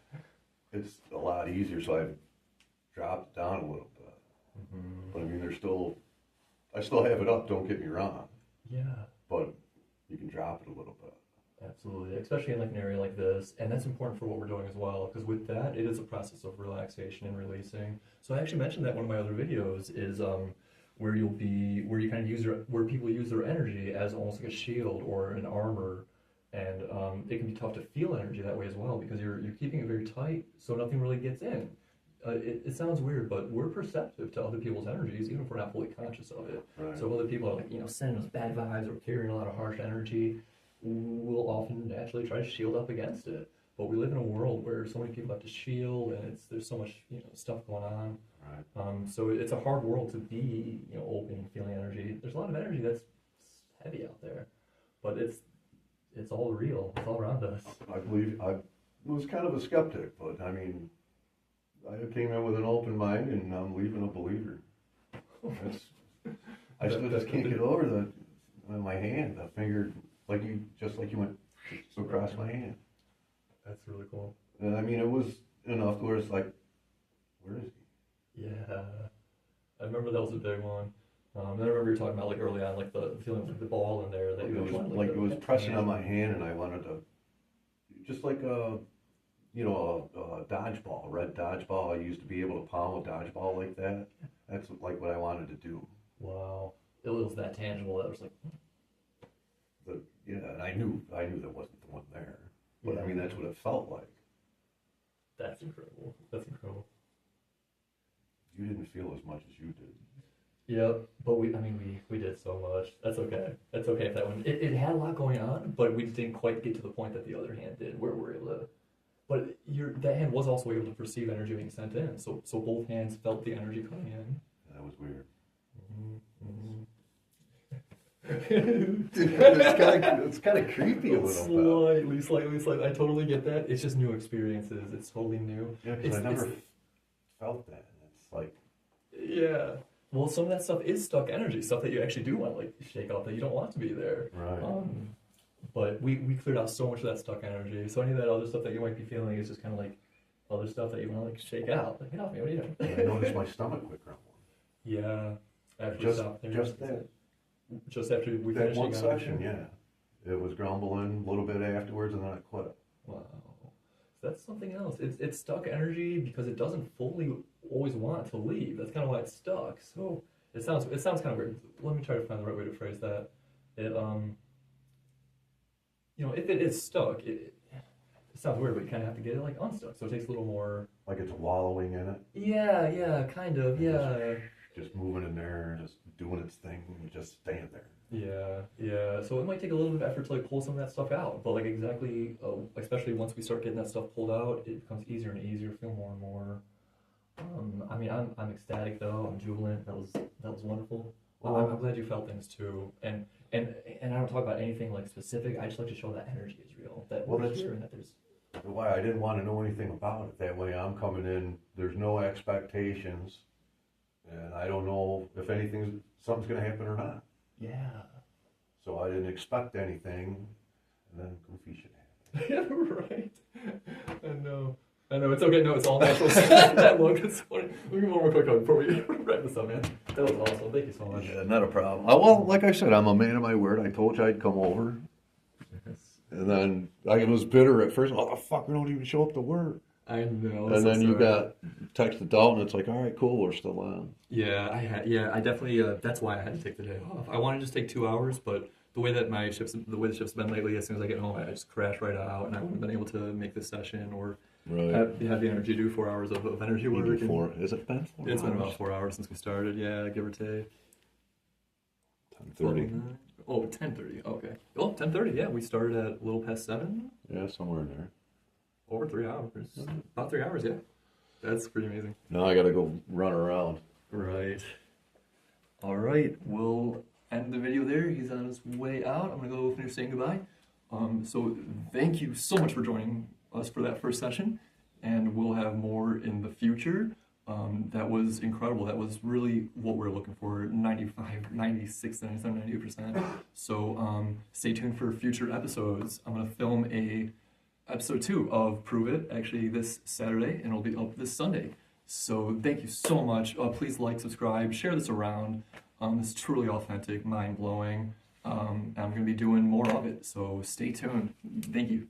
it's a lot easier. So I've dropped it down a little bit. But I mean, I still have it up, don't get me wrong. Yeah. But you can drop it a little bit. Absolutely, especially in like an area like this, and that's important for what we're doing as well, because with that, it is a process of relaxation and releasing. So I actually mentioned that one of my other videos is where you kind of where people use their energy as almost like a shield or an armor, and it can be tough to feel energy that way as well, because you're keeping it very tight, so nothing really gets in. It sounds weird, but we're perceptive to other people's energies, even if we're not fully conscious of it. Right. So if other people are like, you know, sending us bad vibes or carrying a lot of harsh energy, we'll often naturally try to shield up against it. But we live in a world where so many people have to shield, and there's so much, you know, stuff going on. Right. So it's a hard world to be, you know, open and feeling energy. There's a lot of energy that's heavy out there, but it's all real. It's all around us. I believe I was kind of a skeptic, but I mean, I came in with an open mind, and I'm leaving a believer. I still just can't get over my hand. I fingered just like you went across my hand. That's really cool. And I mean, it was enough where it's like, where is he? Yeah, I remember that was a big one. And I remember you talking about like early on, like the feeling of like, the ball in there that It you was wanted, like it was pressing on my hand, and I wanted to, just like a dodgeball, red dodgeball. I used to be able to palm a dodgeball like that. That's like what I wanted to do. Wow, it was that tangible. That was like. Yeah, and I knew there wasn't the one there, but Yeah. I mean, that's what it felt like. That's incredible. That's incredible. You didn't feel as much as you did. Yeah, but we did so much. That's okay. That's okay if that one. It had a lot going on, but we just didn't quite get to the point that the other hand did, where we're able to. But that hand was also able to perceive energy being sent in, so both hands felt the energy coming in. That was weird. It's kind of creepy a little bit. Slightly. I totally get that. It's just new experiences. It's totally new. Yeah, because I never felt that. It's like. Yeah. Well, some of that stuff is stuck energy, stuff that you actually do want to like shake off that you don't want to be there. Right. But we cleared out so much of that stuck energy. So any of that other stuff that you might be feeling is just kind of like other stuff that you want to like shake out. Like, get off me, what are you doing? I noticed my stomach quit grumbling. Yeah. After Just that. Just after we that finished one session, yeah. It was grumbling a little bit afterwards, and then I quit. Wow. So that's something else. It's stuck energy because it doesn't fully always want to leave. That's kind of why it's stuck. So it sounds kind of weird. Let me try to find the right way to phrase that. It you know, if it is stuck, it sounds weird, but you kind of have to get it like unstuck. So it takes a little more. Like it's wallowing in it. Yeah, kind of, yeah. Just moving in there, just doing its thing, and just staying there. Yeah. So it might take a little bit of effort to like pull some of that stuff out, but like exactly, especially once we start getting that stuff pulled out, it becomes easier and easier. Feel more and more. I mean, I'm ecstatic though. I'm jubilant. That was wonderful. Well, I'm glad you felt things too, and I don't talk about anything like specific. I just like to show that energy is real. That we're here and that there's. Why I didn't want to know anything about it. That way, I'm coming in. There's no expectations. And I don't know if something's going to happen or not. Yeah. So I didn't expect anything, and then goofy shit happened. Yeah, right. I know. It's okay. No, it's all natural. That look is funny. Let me one more quick before we wrap this up, man. That was awesome. Thank you so much. Yeah, not a problem. Well, like I said, I'm a man of my word. I told you I'd come over. And then I was bitter at first. Oh, the fuck, we don't even show up to work. I know. And then you got texted out, and it's like, all right, cool, we're still on. Yeah, I definitely. That's why I had to take the day off. I wanted to just take 2 hours, but the way the shift's been lately, as soon as I get home, I just crash right out, and I wouldn't have been able to make this session or have the energy to do 4 hours of energy work. Has it been 4 hours? It's been about 4 hours since we started. Yeah, give or take. 10:30. Oh, 10:30. Okay. Oh, 10:30. Yeah, we started at a little past 7. Yeah, somewhere in there. Over 3 hours. About 3 hours, yeah. That's pretty amazing. Now I gotta go run around. Right. All right. We'll end the video there. He's on his way out. I'm gonna go finish saying goodbye. So thank you so much for joining us for that first session, and we'll have more in the future. That was incredible. That was really what we're looking for, 95, 96, 97, 98%. So stay tuned for future episodes. I'm going to film episode 2 of Prove It, actually this Saturday, and it'll be up this Sunday. So thank you so much. Please like, subscribe, share this around. It's truly authentic, mind-blowing. I'm going to be doing more of it, so stay tuned. Thank you.